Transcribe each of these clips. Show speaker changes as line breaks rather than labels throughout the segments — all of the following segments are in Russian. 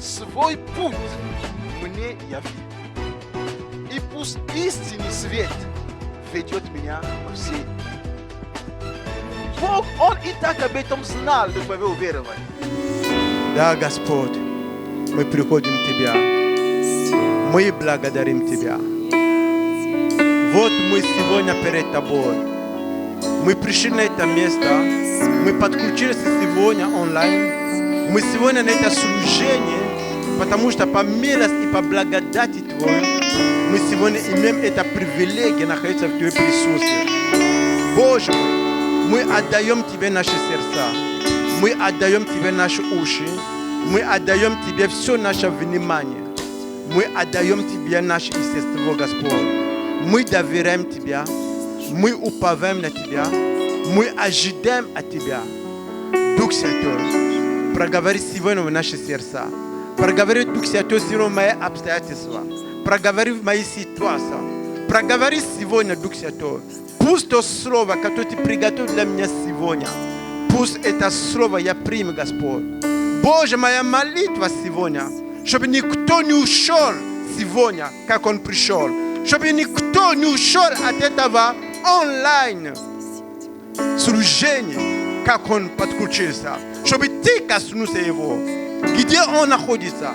свой путь мне яви. И пусть истинный свет ведет меня во все. Бог, Он и так об этом знал до твоего уверования. Да, Господь, мы приходим к Тебя. Мы благодарим Тебя. Вот мы сегодня перед Тобой. Мы пришли на это место. Мы подключились сегодня онлайн. Мы сегодня на это служение, потому что по милости и по благодати Твоей мы сегодня имеем это привилегия находиться в Твоем присутствии. Боже мой, мы отдаем Тебе наши сердца. Мы отдаем Тебе наши уши. Мы отдаем Тебе все наше внимание. Мы отдаем Тебе наше естество, Господь. Мы доверяем Тебя. Мы уповаем на Тебя. Мы ожидаем от Тебя. Дух Святой, проговори сегодня в наши сердца. Проговори, Дух Святой, сегодня в мои обстоятельства. Проговори в мои ситуации. Проговори сегодня, Дух Святой. Пусть то слово, которое Ты приготовил для меня сегодня, пусть это слово я приму, Господь. Боже, моя молитва сегодня, чтобы никто не ушел сегодня, как он пришел. Чтобы никто не ушел от этого онлайн служения, как он подключился. Чтобы Ты коснулся его. Где он находится,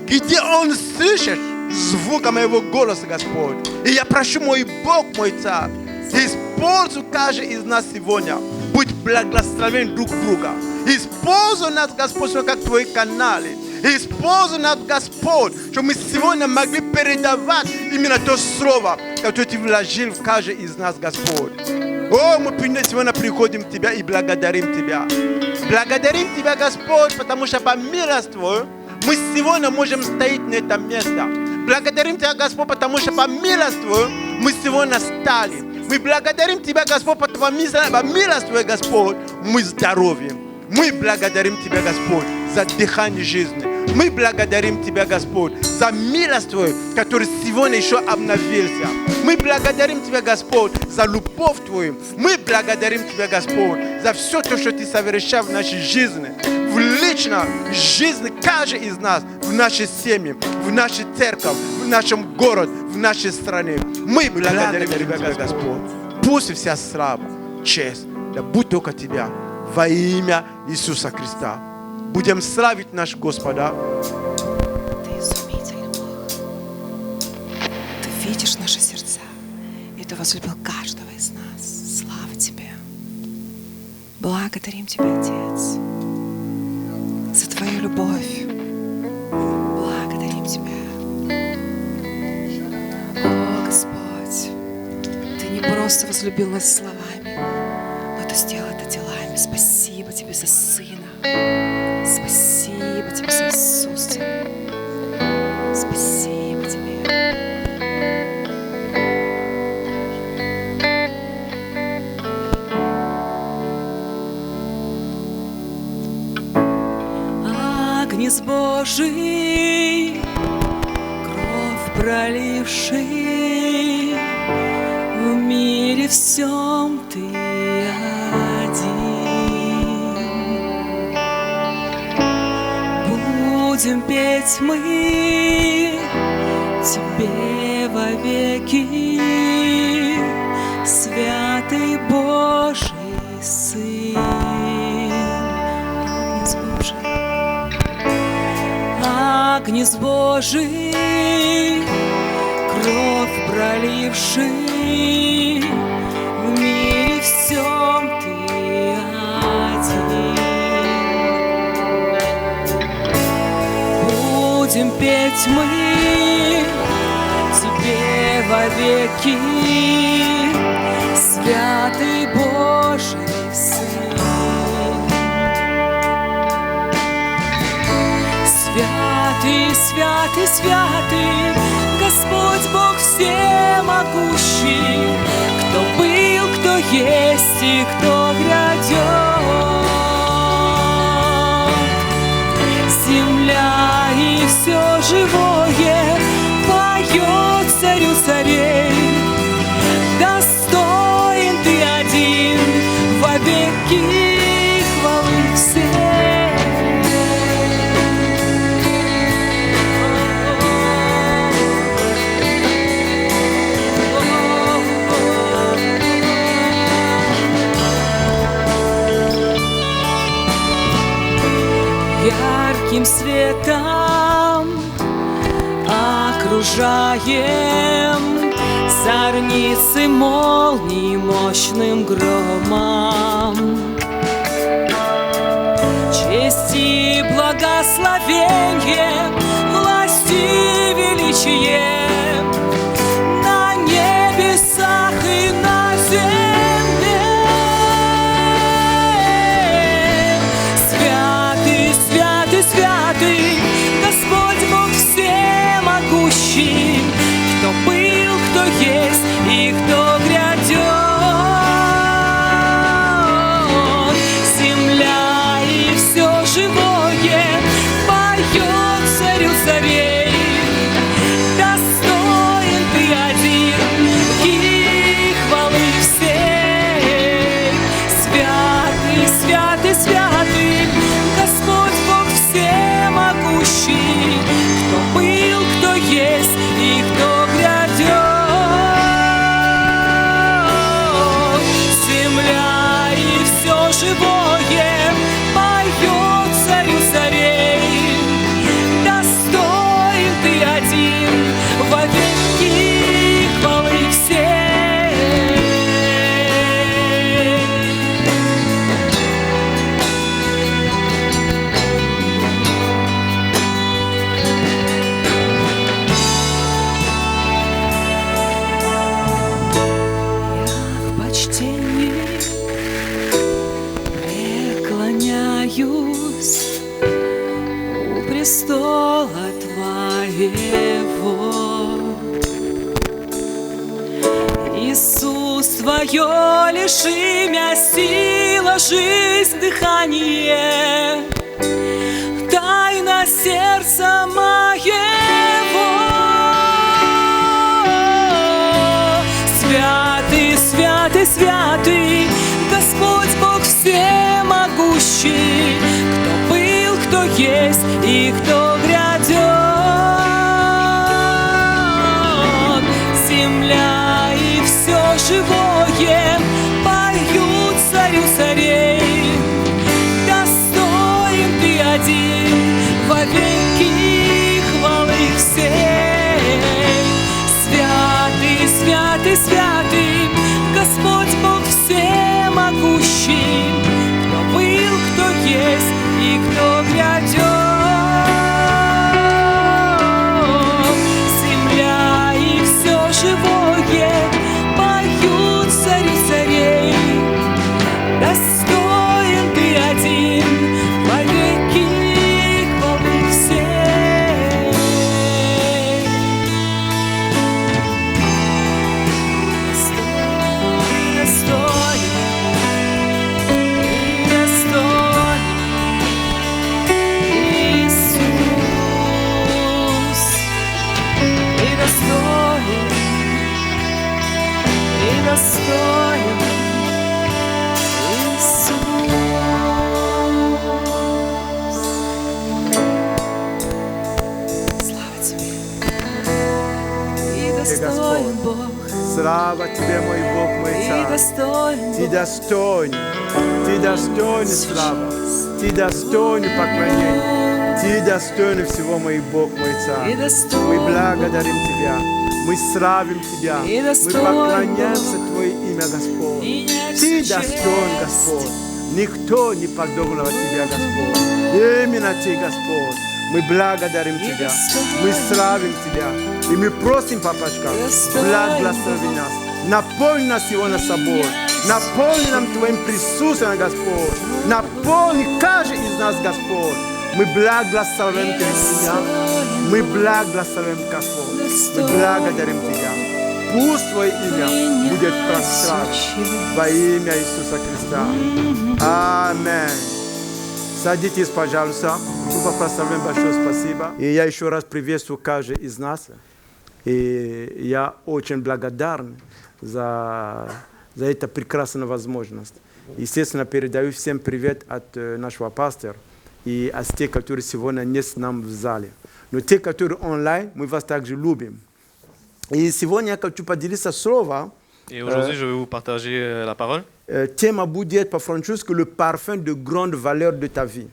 где он слышит звук моего голоса, Господь. И я прошу, мой Бог, мой Царь, используй каждый из нас сегодня. Будь благословен друг друга. Используй нас, Господь, как Твои каналы. Используй нас, Господь, чтобы мы сегодня могли передавать именно то слово, которое Ты вложил в каждый из нас, Господь. О, мы сегодня приходим к Тебя и благодарим Тебя. Благодарим Тебя, Господь, потому что по милости Твоей мы сегодня можем стоять на этом месте. Благодарим Тебя, Господь, потому что по милости Твоей мы сегодня стали. Мы благодарим Тебя, Господь, потому что по милости Твоей, Господь, мы здоровы. Мы благодарим Тебя, Господь, за дыхание жизни. Мы благодарим Тебя, Господь, за милость Твою, которая сегодня еще обновился. Мы благодарим Тебя, Господь, за любовь Твою. Мы благодарим Тебя, Господь, за все то, что Ты совершал в нашей жизни, в личной жизни каждого из нас, в нашей семье, в нашей церкви, в нашем городе, в нашей стране. Мы благодарим Тебя, Господь. Пусть вся слава, честь, да будет только Тебя. Во имя Иисуса Христа. Будем славить наш Господа.
Ты изумительный Бог. Ты видишь наши сердца. И Ты возлюбил каждого из нас. Слава Тебе. Благодарим Тебя, Отец, за Твою любовь. Благодарим Тебя. О, Господь, Ты не просто возлюбил нас словами, но Ты сделал это делами. Спасибо Тебе за Сына. Спасибо Тебе за Иисуса. Спасибо Тебе. Агнец Божий, кровь проливший, в мире всем Ты будем петь мы Тебе вовеки, святый Божий Сын. Агнец Божий, Агнец Божий, кровь проливший, в мире всем Ты один. Будем петь мы Тебе вовеки, святый Божий Сын. Святый, святый, святый, Господь Бог всемогущий, кто был, кто есть и кто грядет. Земля и все живое поет царю царей. Достоин Ты один, вовеки хвалы все. ярким светом окружаем, зорницы молний мощным громом. Честь и благословенье, власть и величие на небесах и на земле. Святый, святый, святый, Господь Бог всемогущий, кто был, кто есть и кто грядет. Земля и все живое поет царю царей. Достоин ты один и хвалы всей. Святый, святый, святый, Господь Бог всемогущий, кто был, кто есть и кто грядет. Земля и все живое поет царю царей. Достоин ты один во веки хвалы всей. Я в почтении преклоняюсь у престола Твоего. Иисус, Твое лишь имя, сила, жизнь, дыхание, тайна сердца моего. Святый, святый, святый, Господь Бог всемогущий, кто был, кто есть и кто грядет. Земля и все живое поют царю царей. Достоин ты один во веки хвалы всей. Святый, святый, святый, Господь Бог всемогущий, кто был, кто есть и кто грядет. Земля и все живое поют царю царей. Достоин ты один во веки хвалы всей. Достоин, достоин, Иисус, и достоин, Иисус. Слава тебе. И достоин Бог,
Слава Тебе, мой Бог, мой
и
Царь.
достоин
Ты
Бог.
достоин слава, Ты достоин поклонения, Ты достоин всего, мой Бог, мой Царь.
И достоин
Мы благодарим Тебя, мы славим Тебя,
И
мы
достоин
поклоняемся
Бог.
Твое имя, Господь.
И нет
Ты
чести.
достоин, Господь. Никто не подобного Тебя, Господь. Именно Ты, Господь. Мы благодарим Тебя, мы славим Тебя. И мы просим, Папочка, благослови нас. Наполни нас сегодня собой. Наполни нам Твоим присутствием, Господь. Наполни каждый из нас, Господь. Мы благословим Тебя. Мы благословим Господь. Мы благодарим Тебя. Пусть Твое имя будет прославлено во имя Иисуса Христа. Аминь. Садитесь, пожалуйста. Мы прославляем большое спасибо. И я еще раз приветствую каждого из нас. И я очень благодарен за эту прекрасную возможность. Естественно, передаю всем привет от нашего пастора и от тех, которые сегодня не с нами в зале. Но те, которые онлайн, мы вас также любим. И сегодня я хочу поделиться словом.
Et aujourd'hui, je vais vous partager la parole.
Тема будет по-французски le parfum de grande valeur de ta vie.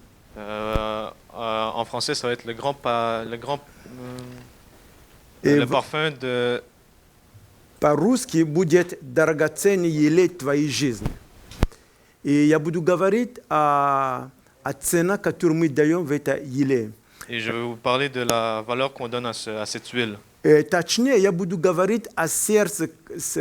En En français, ça va être
И
le parfum de...
по-русски будет драгоценный елей твоей жизни. И я буду говорить о цене, которую мы даем в это елей.
Et je vais vous parler de la valeur qu'on donne à cette huile.
Точнее, я буду говорить о сердце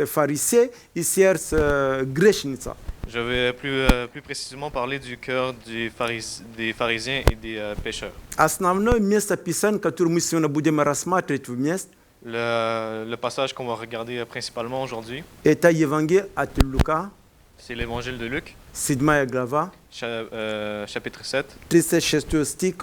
фарисея и сердце грешницы.
Je vais plus précisément parler du cœur des pharisiens et des pécheurs.
Основное место Писания, которое мы сегодня будем рассматривать вместе,
Le passage qu'on va regarder principalement aujourd'hui,
это Евангелие от Лука,
c'est l'évangile de Luc,
7 глава,
chapitre 7,
36 стих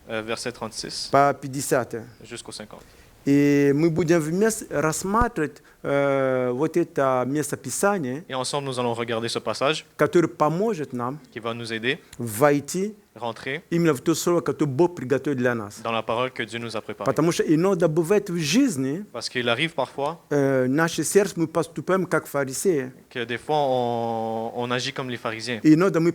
verset 36
по 50.
jusqu'au 50.
И мы будем вместе рассматривать вот это место Писания,
Et ensemble, nous allons regarder ce passage
которое поможет нам
qui va nous aider
войти
rentrer
именно в то слово, которое Бог приготовил для нас.
dans la parole que Dieu nous a préparée.
Потому что иногда бывает в жизни,
Parce qu'il arrive parfois
наше сердце мы поступаем как фарисеи.
que des fois, on agit comme les pharisiens.
Иногда мы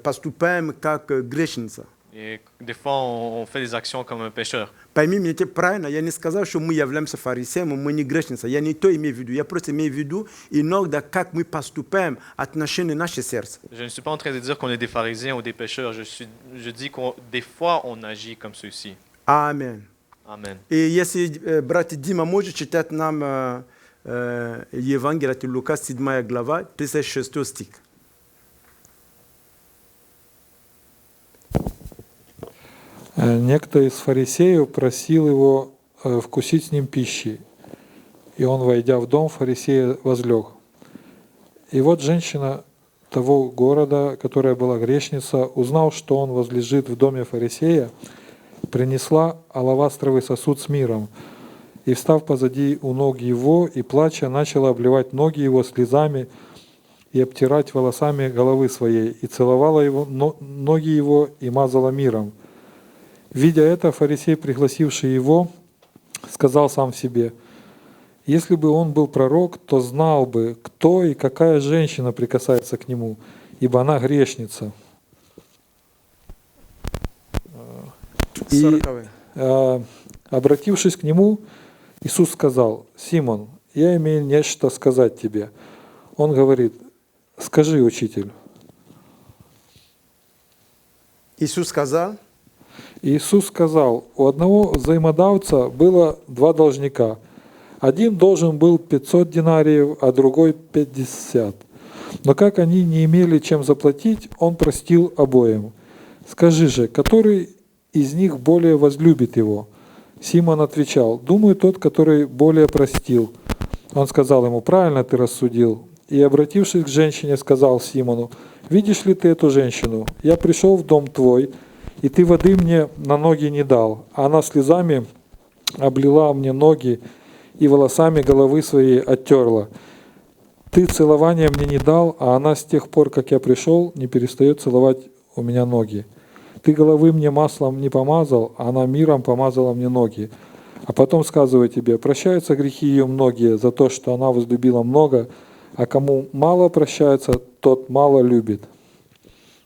поступаем как грешница.
Et des fois, on fait des actions comme un pécheur.
Пойми меня правильно, я не сказал, что мы являемся фарисеями, мы не грешницы. Я не то имею в виду. Я просто имею в виду иногда, как мы поступаем, отношение нашего сердца.
Je ne suis pas en train de dire qu'on est des pharisiens ou des pécheurs. Je dis que des fois, on agit comme ceux-ci.
Аминь.
Amen.
И если брат Дима может читать нам Евангелие от Лука, 7 глава, 36 стих.
Некто из фарисеев просил его вкусить с ним пищи, и он, войдя в дом фарисея, возлег. И вот женщина того города, которая была грешница, узнав, что он возлежит в доме фарисея, принесла алавастровый сосуд с миром, и, встав позади у ног его и плача, начала обливать ноги его слезами и обтирать волосами головы своей, и целовала ноги его и мазала миром. Видя это, фарисей, пригласивший его, сказал сам себе: если бы он был пророк, то знал бы, кто и какая женщина прикасается к нему, ибо она грешница. И, обратившись к нему, Иисус сказал: Симон, я имею нечто сказать тебе. Он говорит: скажи, учитель.
Иисус сказал:
Иисус сказал: у одного взаимодавца было два должника. Один должен был 500 динариев, а другой 50. Но как они не имели чем заплатить, он простил обоим. Скажи же, который из них более возлюбит его? Симон отвечал: думаю, тот, который более простил. Он сказал ему: правильно ты рассудил. И, обратившись к женщине, сказал Симону: видишь ли ты эту женщину? Я пришел в дом твой, и ты воды мне на ноги не дал, а она слезами облила мне ноги и волосами головы своей оттерла. Ты целования мне не дал, а она с тех пор, как я пришел, не перестает целовать у меня ноги. Ты головы мне маслом не помазал, а она миром помазала мне ноги. А потом сказываю тебе: прощаются грехи ее многие за то, что она возлюбила много, а кому мало прощается, тот мало любит.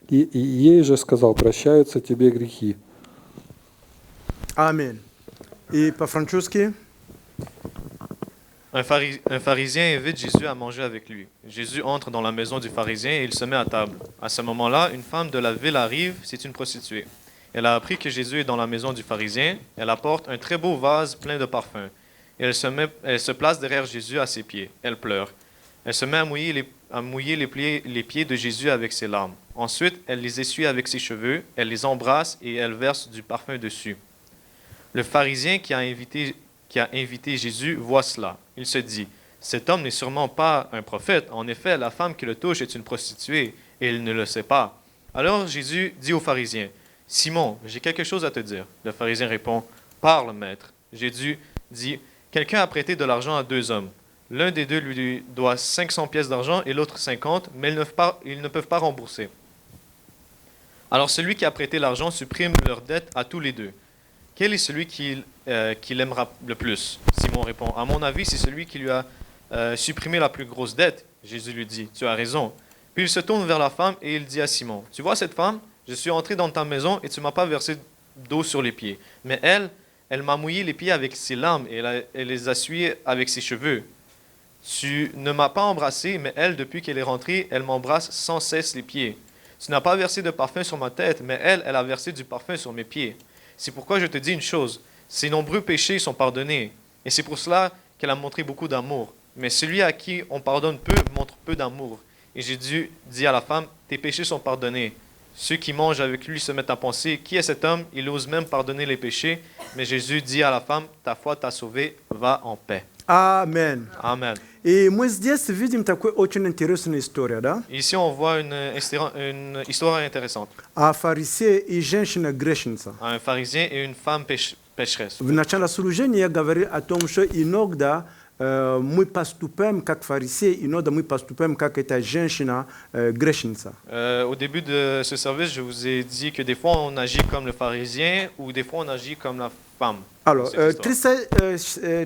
И ей же сказал: прощаются тебе грехи.
Аминь. И по-французски?
Un pharisien invite Jésus à manger avec lui. Jésus entre dans la maison du pharisien et il se met à table. À ce moment-là, une femme de la ville arrive, c'est une prostituée. Elle a appris que Jésus est dans la maison du pharisien. Elle apporte un très beau vase plein de parfums. Et elle se place derrière Jésus à ses pieds. Elle pleure. Elle se met à mouiller les pieds de Jésus avec ses larmes. Ensuite, elle les essuie avec ses cheveux, elle les embrasse et elle verse du parfum dessus. Le pharisien qui a invité Jésus voit cela. Il se dit: cet homme n'est sûrement pas un prophète. En effet, la femme qui le touche est une prostituée et il ne le sait pas. Alors Jésus dit au pharisien: Simon, j'ai quelque chose à te dire. Le pharisien répond: parle, maître. Jésus dit: quelqu'un a prêté de l'argent à deux hommes. L'un des deux lui doit 500 pièces d'argent et l'autre 50, mais ils ne peuvent pas rembourser. Alors celui qui a prêté l'argent supprime leur dette à tous les deux. Quel est celui qui l'aimera le plus? Simon répond: à mon avis, c'est celui qui lui a supprimé la plus grosse dette. Jésus lui dit: tu as raison. Puis il se tourne vers la femme et il dit à Simon: tu vois cette femme? Je suis entré dans ta maison et tu ne m'as pas versé d'eau sur les pieds. Mais elle m'a mouillé les pieds avec ses larmes et elle les a essuyés avec ses cheveux. Tu ne m'as pas embrassé, mais elle, depuis qu'elle est rentrée, elle m'embrasse sans cesse les pieds. Tu n'as pas versé de parfum sur ma tête, mais elle a versé du parfum sur mes pieds. C'est pourquoi je te dis une chose, ses nombreux péchés sont pardonnés, et c'est pour cela qu'elle a montré beaucoup d'amour. Mais celui à qui on pardonne peu montre peu d'amour. Et Jésus dit à la femme, tes péchés sont pardonnés. Ceux qui mangent avec lui se mettent à penser, qui est cet homme? Il ose même pardonner les péchés. Mais Jésus dit à la femme, ta foi t'a sauvé, va en paix.
Amen.
Amen.
И мы здесь видим такую очень интересную историю, да?
Ici, on voit une histoire intéressante.
О фарисее и женщине-грешнице.
Un pharisien et une femme pécheresse.
В начале служения я говорил о том, что иногда мы поступаем как фарисеи, иногда мы поступаем как эта женщина-грешница.
Au début de ce service, je vous ai dit que des fois, on agit comme le pharisien ou des fois, on agit comme la femme.
Alors,
Cette histoire.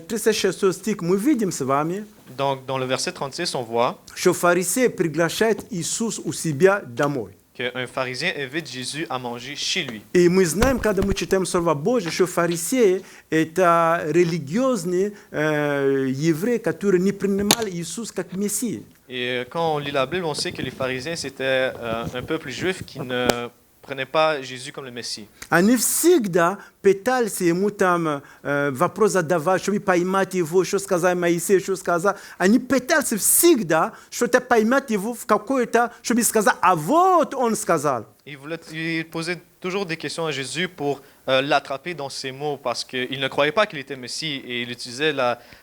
36 стих мы видим с вами,
Donc, dans le verset 36, on voit
что фарисей приглашает Иисус у себя домой.
qu'un pharisien invite Jésus à manger chez lui.
И мы знаем, когда мы читаем Слово Божье, что фарисеи – это религиозные евреи, которые не принимали Иисуса как Мессию.
Et quand on lit la Bible, on sait que les pharisiens, c'était un peuple juif qui ne prenait pas Jésus comme le Messie.
Они всегда пытались ему там вопрос задавать, чтобы поймать его, что сказал Моисей, что сказал. Они пытались всегда что-то поймать его в какое-то, чтобы сказать, а вот он сказал.
Il posait toujours des questions à Jésus pour l'attraper dans ses mots parce qu'il ne croyait pas qu'il était Messie et il utilisait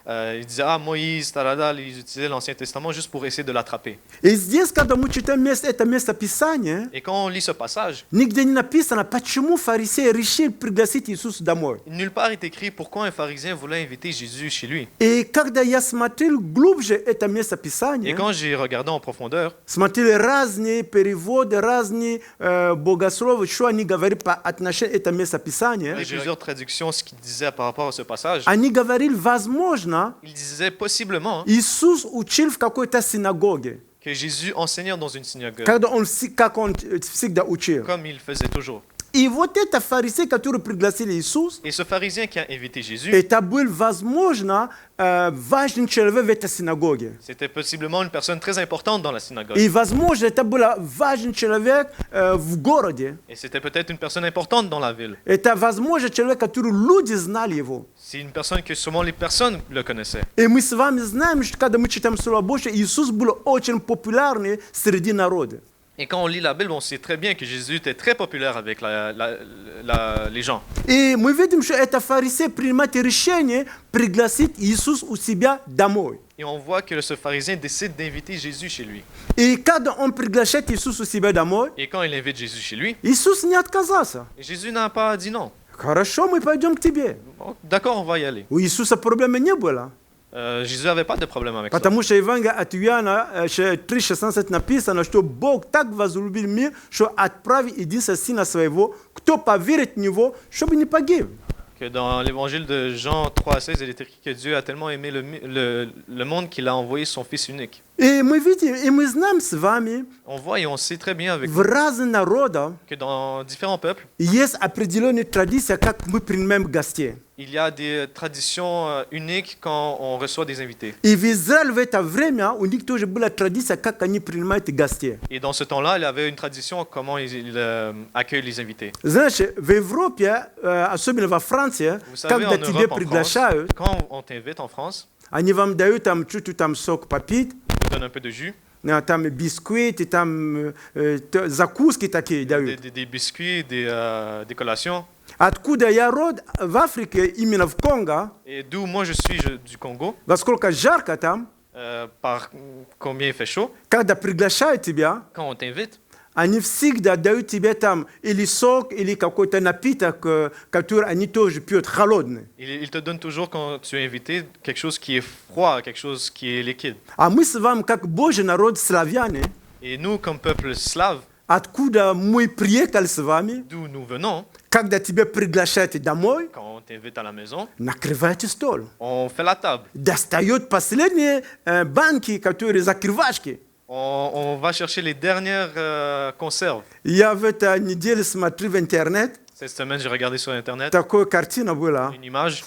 il disait Moïse, Taradal, ils utilisaient l'Ancien Testament juste pour essayer de l'attraper.
И здесь, когда мы читаем это место Писания,
Et quand on lit ce passage,
нигде не написано, почему фарисей решил пригласить Иисуса домой.
nulle part est écrit pourquoi un pharisien voulait inviter Jésus chez lui.
И когда я смотрел глубже это место
Et
Писания,
quand j'ai regardé en profondeur,
смотрели разные переводы, разные богословы, что они говорят по отношению это место Писания,
et plusieurs traductions ce qu'il disait par rapport à ce passage,
они говорили, возможно,
il disait possiblement
Иисус учил в какой-то синагоге,
que Jésus enseignait dans une synagogue,
когда как он всегда учил.
comme il faisait toujours.
И вот это фарисей, который пригласил Иисус,
Et ce pharisien qui a invité Jésus,
это был, возможно, важный человек в этой синагоге.
c'était possiblement une personne très importante dans la synagogue.
И, возможно, это был важный человек в городе.
Et c'était peut-être une personne importante dans la ville.
Это, возможно, человек, который люди знали его.
C'est une personne que seulement les personnes le connaissaient.
И мы с вами знаем, что когда мы читаем Слово Божье, Иисус был очень популярный среди народа.
Et quand on lit la Bible, on sait très bien que Jésus était très populaire avec les gens.
И мы видим, что это фарисей принимает решение пригласить Иисуса у себя домой.
Et on voit que ce pharisien décide d'inviter Jésus chez lui.
И когда он приглашает Иисуса у себя домой,
Et quand il invite Jésus chez lui,
Иисус не отказался.
Jésus n'a pas dit non.
Хорошо, мы пойдем к тебе.
Bon, d'accord, on va y aller.
У Иисуса проблемы не было.
Jésus n'avait pas de problème avec ça.
Потому что Евангелие от Иоанна 3:16 написано, что Бог так возлюбил мир, что отправил единственного Сына Своего, кто поверит в Него, чтобы не погиб.
Que dans l'évangile de Jean 3,16, il est écrit que Dieu a tellement aimé le monde qu'il a envoyé son Fils unique.
И мы видим, и мы знаем с вами,
On voit et on sait très bien avec
в разных народах
que dans différents peuples,
есть определенные традиции, как мы принимаем гостей.
il y a des traditions uniques quand on reçoit des invités.
И в Израиле в это время у них тоже была традиция, как они принимают гостей.
Et dans ce temps-là, il y avait une tradition comment il accueille les invités.
Знаешь, в Европе, особенно во Франции,
Vous savez,
когда
en
тебя
Europe, en France,
приглашают,
quand on t'invite en France,
они вам дают там чуть-чуть там сок попить,
ils te donnent un peu de jus,
там бисквиты, там закуски такие дают.
des biscuits, des collations.
Откуда я род, в Африке, именно в Конго,
Et d'où moi je suis du Congo,
во сколько жарко там,
par combien il fait chaud,
когда приглашают тебя,
quand on t'invite,
они всегда дают тебе там или сок, или какой-то напиток, который они тоже пьют, холодный.
il te donne toujours, quand tu es invité, quelque chose qui est froid, quelque chose qui est liquide.
А мы с вами, как Божий народ, славяне,
Et nous, comme peuple slave,
откуда мы приехали с вами,
d'où nous venons,
когда тебя приглашают домой,
quand on t'invite à la maison,
накрывайте стол.
on fait la table.
Достает последние банки, которые закрывашки.
On va chercher les dernières conserves.
Я в этой неделе смотрю в интернет,
Cette semaine, j'ai regardé sur Internet
такая картина была.
une image.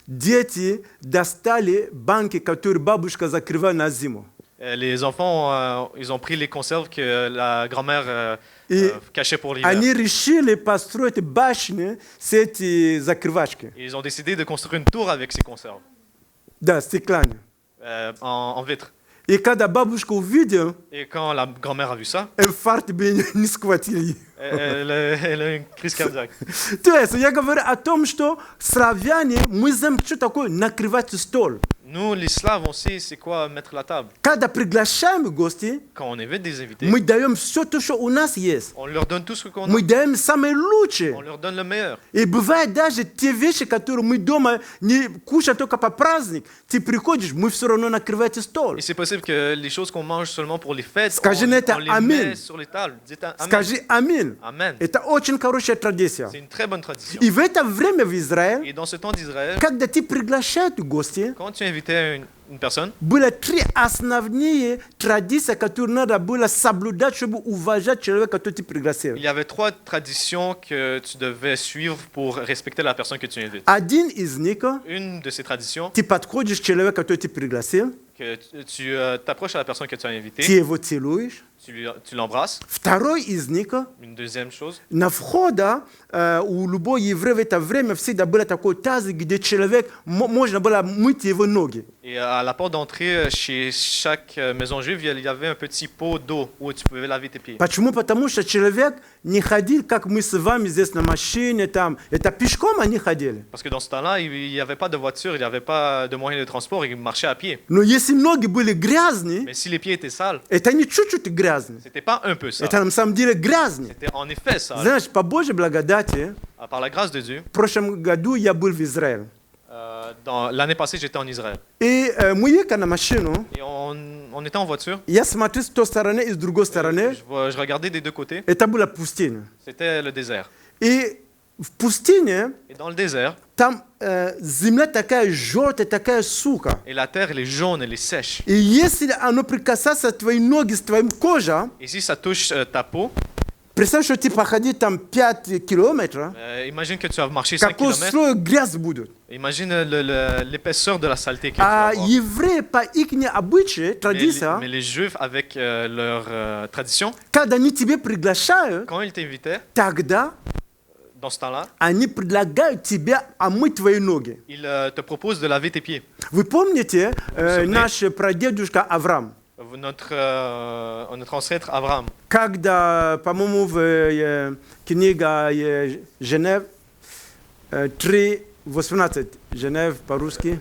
Дети достали банки, которые бабушка закрывала на зиму.
Les enfants, ils ont pris les conserves que la grand-mère
Et
cachait pour l'hiver.
Они решили построить башни с этой закрывашки.
Et ils ont décidé de construire une tour avec ces conserves
Да, стеклянные.
en vitre.
И когда бабушка увидела,
Et quand la grand-mère a vu ça,
инфаркт бы не схватили.
elle a une crise cardiaque.
То есть я говорю о том, что славяне, мы знаем, что такое накрывать стол.
Nous, les Slaves, on sait c'est quoi mettre la table.
Когда приглашаем гостей,
Quand on invite des invités,
мы даем все то, что у нас есть.
on leur donne tout ce qu'on a.
Мы даем самое лучшее.
On leur donne le meilleur.
И бывает даже те вещи, которые мы дома не кушаем только по праздник. Ты приходишь, мы все равно накрываем стол.
Et c'est possible que les choses qu'on mange seulement pour les fêtes,
Скажи
on
на это
les
аминь.
met sur les tables. Dites amen.
Скажи аминь.
Amen.
Это очень хорошая традиция.
C'est une très bonne tradition.
И в это время в Израиле,
Et dans ce temps d'Israël,
когда ты приглашаешь гостей,
quand tu invitais une personne,
было три основные традиции, которые надо было соблюдать, чтобы уважать человека, которого ты пригласил.
il y avait 3 traditions que tu devais suivre pour respecter la personne que tu invites.
Один из них,
Une de ces traditions,
ты подходишь к человеку, который ты пригласил,
que tu t'approches à la personne que tu as
ты
invitée,
его целуешь.
tu l'embrasses.
Второй из них,
Une deuxième chose,
на входа у любого еврея в это время всегда было такой тазик, где человек можно было мыть его ноги.
et à la porte d'entrée chez chaque maison juive, il y avait un petit pot d'eau où tu pouvais laver tes pieds.
Почему? Потому что человек не ходил, как мы с вами здесь на машине, там. Это пешком они ходили.
Parce que dans ce temps-là, il n'y avait pas de voiture, il n'y avait pas de moyen de transport, ils marchaient à pied.
Но если ноги были грязные,
Mais si les pieds étaient sales,
это не чуть-чуть грязные.
c'était pas un peu sale.
Это на самом деле грязные.
C'était en effet sale.
Знаешь, по Божьей благодати,
Par la grâce de Dieu,
в прошлом году я был в Израиле.
l'année passée, j'étais en Israël.
И мы ехали на машину,
Et on était en voiture.
я смотрю с той стороны и с другой стороны.
Je regardais des deux côtés.
Это была пустыня.
C'était le désert.
И в пустыне
Et dans le désert,
там земля такая желтая, такая сука.
et la terre, elle est jaune, elle est sèche.
И если оно прикасается твои ноги с твоим кожей,
Et si ça touche ta peau,
представь, что ты походи там 5 километров,
imagine que tu vas marcher 5
какой
km.
слой грязь будет.
Imagine l'épaisseur de la saleté que tu vas
А
avoir.
евреи по их обычаю,
Mais
традиция,
les Juifs, avec leur tradition,
когда они тебя приглашают,
quand ils t'invitaient,
тогда
dans ce temps-là,
они предлагают тебе омыть твои ноги.
ils te proposent de laver tes pieds.
Вы помните
Vous
наш прадедушка Авраам?
Notre ancêtre Abraham,
Когда, по-моему, в книге Женев 3:18, Женев по-русски,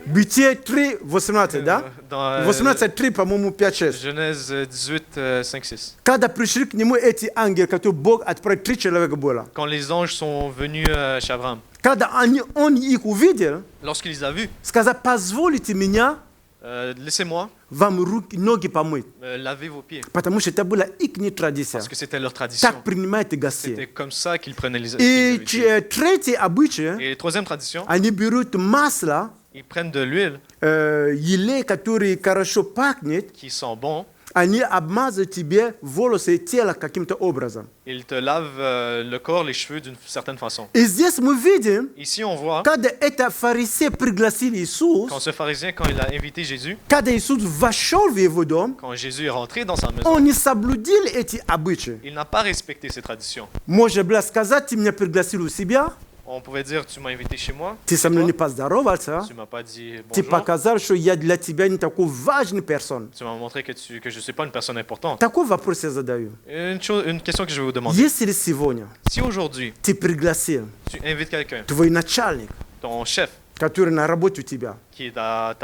Бытие 3:18, да?
dans
18:3, по-моему, 5-6.
Genèse 18, 5, 6.
Когда пришли к нему эти ангелы, которые Бог отправил, 3 человека было.
Quand les anges sont venus chez Abraham,
Когда он их увидел,
lorsqu'il les a vus,
сказал, позволите меня
laissez-moi
вам руки, ноги помыть.
laver vos pieds.
Потому что это была их традиция.
Parce que c'était leur tradition.
Так принимают гостей.
C'était comme ça qu'ils prenaient les
И
invités.
третий обычай,
Et troisième tradition,
они берут масло,
ils prennent de l'huile
елей, который хорошо пахнет,
qui sent bon,
они обмазывают тебе волосы и тело каким-то образом.
ils te lavent le corps, les cheveux d'une certaine façon.
И здесь мы видим,
Ici, on voit,
когда это фарисей пригласил Иисус,
quand ce pharisien, quand il a invité Jésus,
когда Иисус вошел в его дом,
quand Jésus est rentré dans sa maison,
он не соблюдил эти обычаи.
il n'a pas respecté ces traditions.
Можно было сказать, ты меня пригласил у себя,
On pouvait dire, tu m'as invité chez moi,
ты со
chez
мной не
toi.
поздоровался,
Tu m'as pas dit
ты
bonjour,
показал, что я для тебя не такой важный персон.
tu m'as montré que je ne suis pas une personne importante.
Такой вопрос я задаю.
Une question que je vais vous demander.
Если сегодня
Si aujourd'hui,
ты пригласил
tu invites quelqu'un,
твой начальник,
ton chef,
который на работе у тебя,
qui est à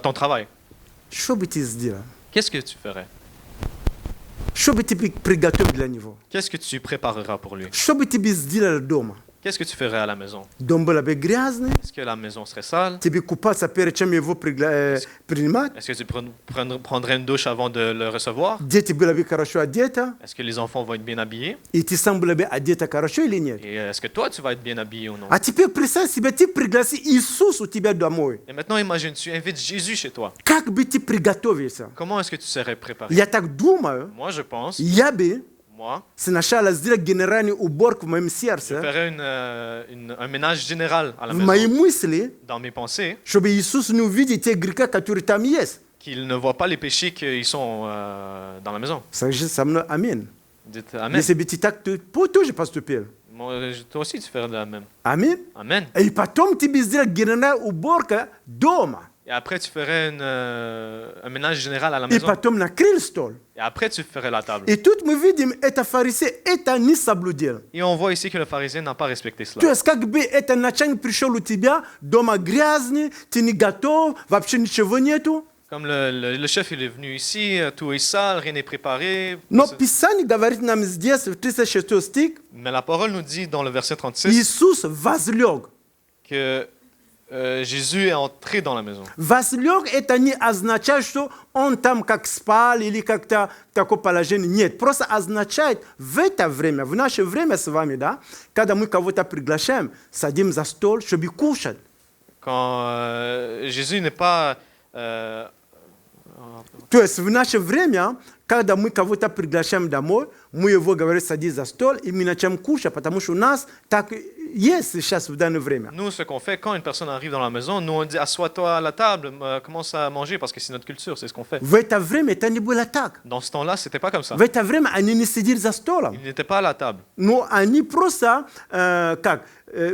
ton travail,
что бы ты сделал?
qu'est-ce que tu ferais?
Что бы ты приготовил для него?
Qu'est-ce que tu prépareras pour lui?
Что бы ты сделал дома?
qu'est-ce que tu ferais à la maison?
Дом был бы грязный,
Est-ce que la maison serait sale?
тебе купаться перед чем его принимать,
Est-ce que tu prendrais une douche avant de le recevoir?
дети были бы хорошо одеты,
Est-ce que les enfants vont être bien habillés?
и ты сам был бы одета хорошо или нет.
Et est-ce que toi, tu vas être bien habillé ou non?
А теперь представь себе, ты пригласи Иисус у тебя домой.
Et maintenant, imagine, tu invites Jésus chez toi.
Как бы ты приготовился?
Comment est-ce que tu serais préparé?
Я так думаю,
Moi, je pense,
я бы
moi,
сначала сделал генеральную уборку в моем
je
сердце,
ferais un ménage général à la
в мои
maison,
мысли,
dans mes pensées,
чтобы Иисус не увидел те греха, которые там есть.
qu'ils ne voient pas les péchés qui sont dans la maison.
Скажи со мной аминь.
Dites Amen.
Если бы ты так, ты тоже поступил.
Toi aussi, tu ferais de la même.
Аминь.
Amen.
И потом тебе сделать генеральная уборка дома.
Et après, tu ferais un ménage général à la
И
maison.
потом накрыл стол.
Et après, tu ferais la table.
И тут мы видим, это фарисей, это не соблюдел.
Et on voit ici que le pharisien n'a pas respecté
То
cela.
есть как бы это начальник пришел у тебя, дома грязный, ты не готов, вообще ничего нету.
Comme le chef il est venu ici, tout est sale, rien n'est préparé.
Но Писание говорит нам здесь, в 36 стих,
Mais la parole nous dit dans le verset 36
Иисус возлег.
que Jésus est entré dans la maison.
Возлег это не означает, что он там как спал или как-то такое положение. Нет, просто означает в это время, в наше время с вами, да, когда мы кого-то приглашаем, садим за стол, чтобы кушать.
Quand Jésus n'est pas...
То есть в наше время, когда мы кого-то приглашаем домой, мы его говорим, садись за стол, и мы начнем кушать, потому что у нас так есть сейчас в данное время.
Nous, ce qu'on fait, quand une personne arrive dans la maison, nous on dit assois-toi à la table, commence à manger parce que c'est notre culture, c'est ce qu'on fait.
В это время это не было так.
Dans ce temps-là, c'était pas comme ça.
В это время они не сидели за столом.
Ils n'étaient pas à la table.
Но они просто,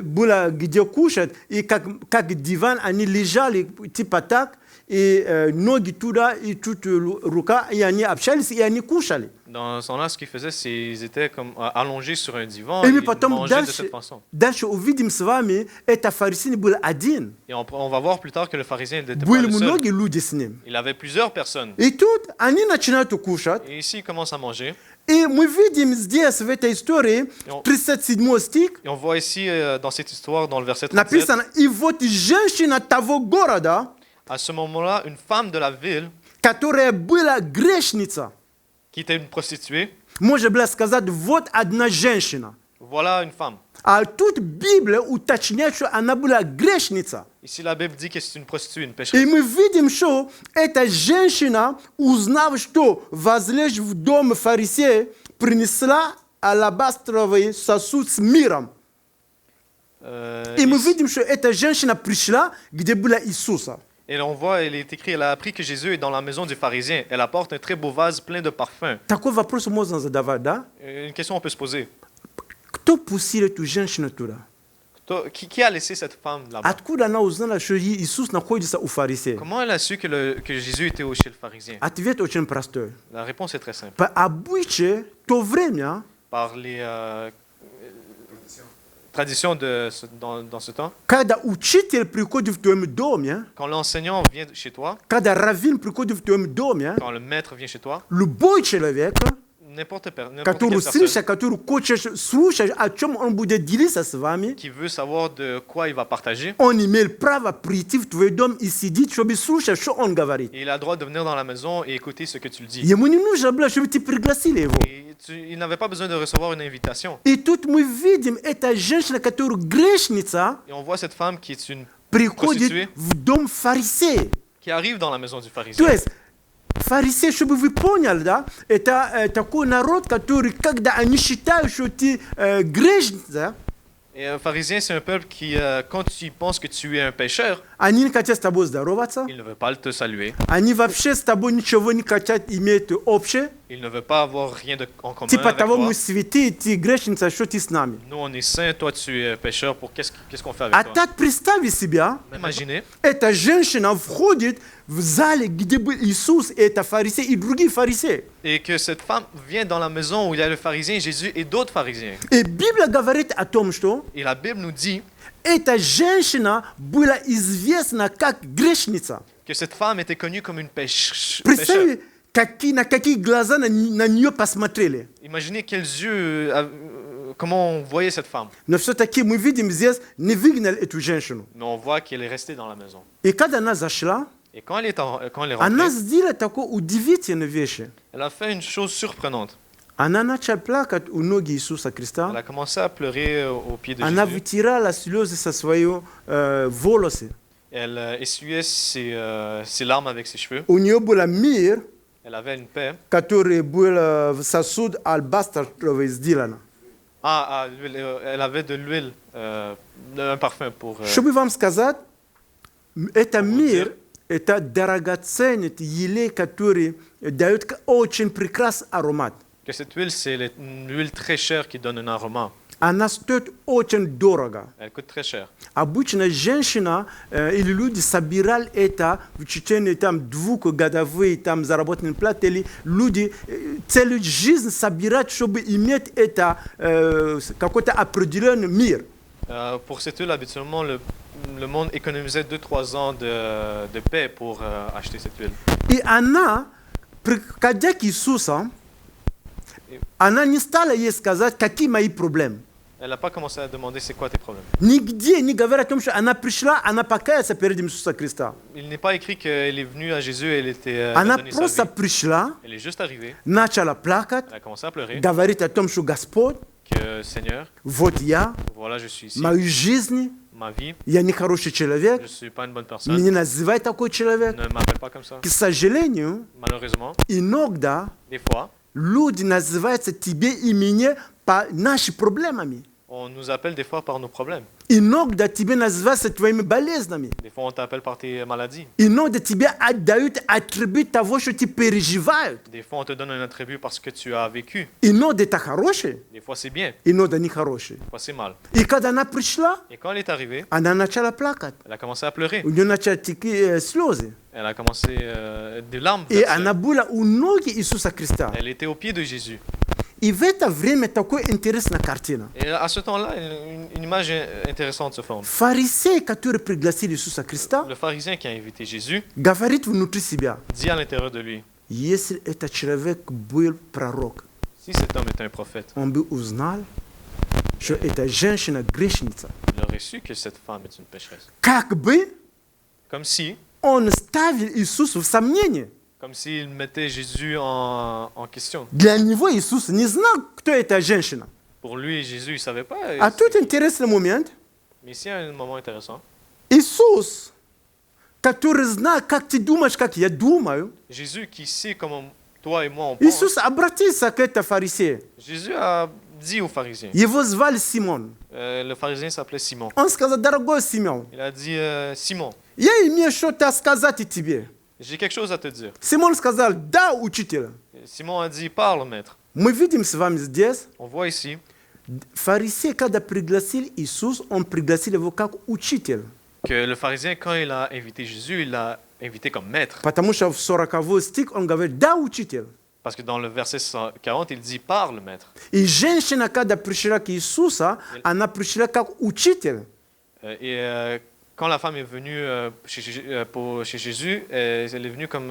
было где кушать, и как диван, они лежали типа так, и ноги туда, и тут рука, и они общались, и они кушали.
Dans ce temps-là, ce qu'ils faisaient, c'est qu'ils étaient comme allongés sur un divan
И
et
мы
ils
потом
mangeaient de cette façon.
дальше увидим с вами, это фарисей был один.
Et on va voir plus tard que le pharisien n'était pas
Были
le seul.
многие люди с ним.
Il avait plusieurs personnes.
И тут они начинают кушать.
Et ici, il commence à manger.
И мы видим здесь, в этой истории, 37 стих,
Et on voit ici, dans cette histoire, dans le verset 37,
написано, и вот женщина того города,
à ce moment-là, une femme de la ville,
которая была грешница,
qui était une prostituée,
можно было сказать, вот одна женщина.
voilà une femme.
А тут Библия уточняет, что она была грешница.
Ici, la Bible dit que c'est une prostituée, une
И
pécheresse.
мы видим, что эта женщина, узнав, что возлежь в дом фарисея, принесла алабастровый сосуд с миром. И мы видим, что эта женщина пришла, где была Иисуса.
Et on voit, il est écrit, elle a appris que Jésus est dans la maison du pharisien. Elle apporte un très beau vase plein de parfums.
Такой вопрос можно задавать, да?
Une question on peut se poser.
Кто пустил эту женщину туда?
Qui a laissé cette femme là-bas?
Откуда она узнала, что Иисус находится у фарисея?
Comment elle a su que Jésus était chez le pharisien?
Ответ очень простой.
La réponse est très simple.
По обычаю, в то время,
Par les traditions dans ce temps,
когда учитель приходит в твоем доме,
quand l'enseignant vient chez toi,
когда раввин приходит в твоем доме,
quand le maître vient chez toi,
любой человек,
n'importe quelle
который
personne
слышит, который хочет слушать, о чем он будет делиться с вами,
qui veut savoir de quoi il va partager,
он имеет право прийти в твой дом и сидеть, чтобы слушать, что он говорит.
il a le droit de venir dans la maison et écouter ce que tu le dis.
Ему не нужно было, чтобы ты пригласили его.
Et il n'avait pas besoin de recevoir une invitation.
И тут мы видим, эта женщина, которая грешница,
Et on voit cette femme qui est une
приходит
prostituée
в дом фарисея.
qui arrive dans la maison du
То
pharisien.
есть фарисеи, чтобы вы поняли, да, это такой народ, который, когда они считают, что ты грешница,
Et un pharisien, c'est un peuple qui, quand tu penses que tu es un pécheur,
они не хотят с тобой здороваться,
il ne veut pas te saluer.
они вообще с тобой ничего не хотят иметь общее.
Il ne veut pas avoir rien en commun
Типа
avec
того,
toi.
мы святые, ты грешница, что ты с нами.
Nous, on est saints, toi, tu es pécheur. Pour qu'est-ce qu'on fait
А
avec toi?
так представь себя,
Imaginez,
эта женщина входит в зале, где был Иисус, и это фарисеи, и другие фарисеи.
et que cette femme vient dans la maison où il y a le pharisien Jésus et d'autres pharisiens.
И Библия говорит о том, что
Et la Bible nous dit
эта женщина была известна как грешница.
que cette femme était connue comme une pécheur.
Представь, на какие глаза на нее посмотрели.
Imaginez quels yeux comment on voyait cette femme.
Но все-таки мы видим здесь, не выгнали эту женщину.
Mais on voit qu'elle est restée dans la maison.
И когда она зашла,
Et quand elle est rentrée,
она сделала такую удивительную вещь.
elle a fait une chose surprenante.
Она начала плакать у ноги Иисуса
Elle
Христа.
a commencé à pleurer aux pieds de
Она
Jésus.
вытирала слезы со своих волос.
Elle essuyait ses larmes avec ses cheveux.
У нее был мир,
Elle avait une paix.
который был в сосуд албастровый сделан.
Elle avait de l'huile, un parfum pour...
Чтобы вам сказать, это
Comment
мир,
dire?
это драгоценный елей, который дает очень прекрасный аромат.
que cette huile, c'est une huile très chère qui donne un aroma.
Она стоит очень дорого.
Elle coûte très cher.
Обычно женщина или люди собирали это в течение там 2-годовой там заработной платы, или люди целую жизнь собирают, чтобы иметь это какой-то определенный мир.
Pour cette huile, habituellement, le monde économisait 2-3 ans de paix pour acheter cette huile.
И она, приходя к Иисусу, она не стала ей сказать, какие мои проблемы.
Elle n'a pas commencé à demander c'est quoi tes problèmes.
Нигде не говорят о том, что она пришла, она покаяться перед Иисусом Христа.
Il n'est pas écrit qu'elle est venue à Jésus et elle était
Она
donnée sa
просто
vie.
пришла,
Elle est juste arrivée,
начала плакать,
elle a commencé à pleurer,
говорит о том, что Господь,
que Seigneur,
вот я,
voilà, je suis ici,
мою жизнь,
ma vie,
я не хороший человек,
je ne suis pas une bonne personne,
не называй такой человек.
ne m'appelle pas comme ça.
К сожалению,
Malheureusement,
иногда
des fois,
люди называются тебе и мне по нашим проблемами.
on nous appelle des fois par nos problèmes.
Иногда тебе называются твоими болезнями.
Des fois, on t'appelle par tes maladies.
Иногда тебе отдают атрибут того, что ты переживаешь.
Des fois, on te donne un attribut parce que tu as vécu.
Иногда это хорошее,
Des fois, c'est bien.
иногда нехорошее.
Des fois, c'est mal.
И когда она пришла,
Et quand elle est arrivée,
она начала плакать.
elle a commencé à pleurer.
У нее начали текать слезы.
Elle a commencé des larmes.
И
verser.
она была у ноги Иисуса Христа.
Elle était au pied de Jésus.
И в это время такая интересная картина.
Et à ce temps-là, une image intéressante se forme.
Фарисей, который пригласил Иисуса Христа,
Le pharisien qui a invité Jésus
говорит внутри себя,
dit à l'intérieur de lui,
если этот человек был пророк,
si cet homme est un prophète,
он бы узнал, что эта женщина грешница.
il aurait su que cette femme est une pécheresse.
Как бы
Comme si
он ставил Иисуса в сомнение.
Comme s'il mettait Jésus en question.
Для него Иисус не знал, кто эта женщина.
Pour lui, Jésus, il ne savait pas.
А тут интересный момент.
Mais ici, il y a un moment intéressant.
Иисус, который знает, как ты думаешь, как я думаю,
Jésus qui sait comment toi et moi on pense.
Иисус обратился к этому фарисею.
Jésus a dit aux pharisiens.
Его звали Симон.
Le pharisien s'appelait Simon.
Он сказал, дорогой Симон,
Il a dit, Simon,
я имею что-то сказать тебе.
j'ai quelque chose à te dire.
Симон сказал, да, учитель.
Et Simon a dit, parle, maître.
Мы видим с вами здесь,
On voit ici,
фарисей, когда пригласил Иисус, он пригласил его как учитель.
que le pharisien, quand il a invité Jésus, il l'a invité comme maître.
Потому что в 40 стих он говорит, да, учитель.
Parce que dans le verset 40, il dit, parle, maître.
И женщина, когда пришла к Иисусу, она пришла как учитель.
Quand la femme est venue chez Jésus, elle est venue comme...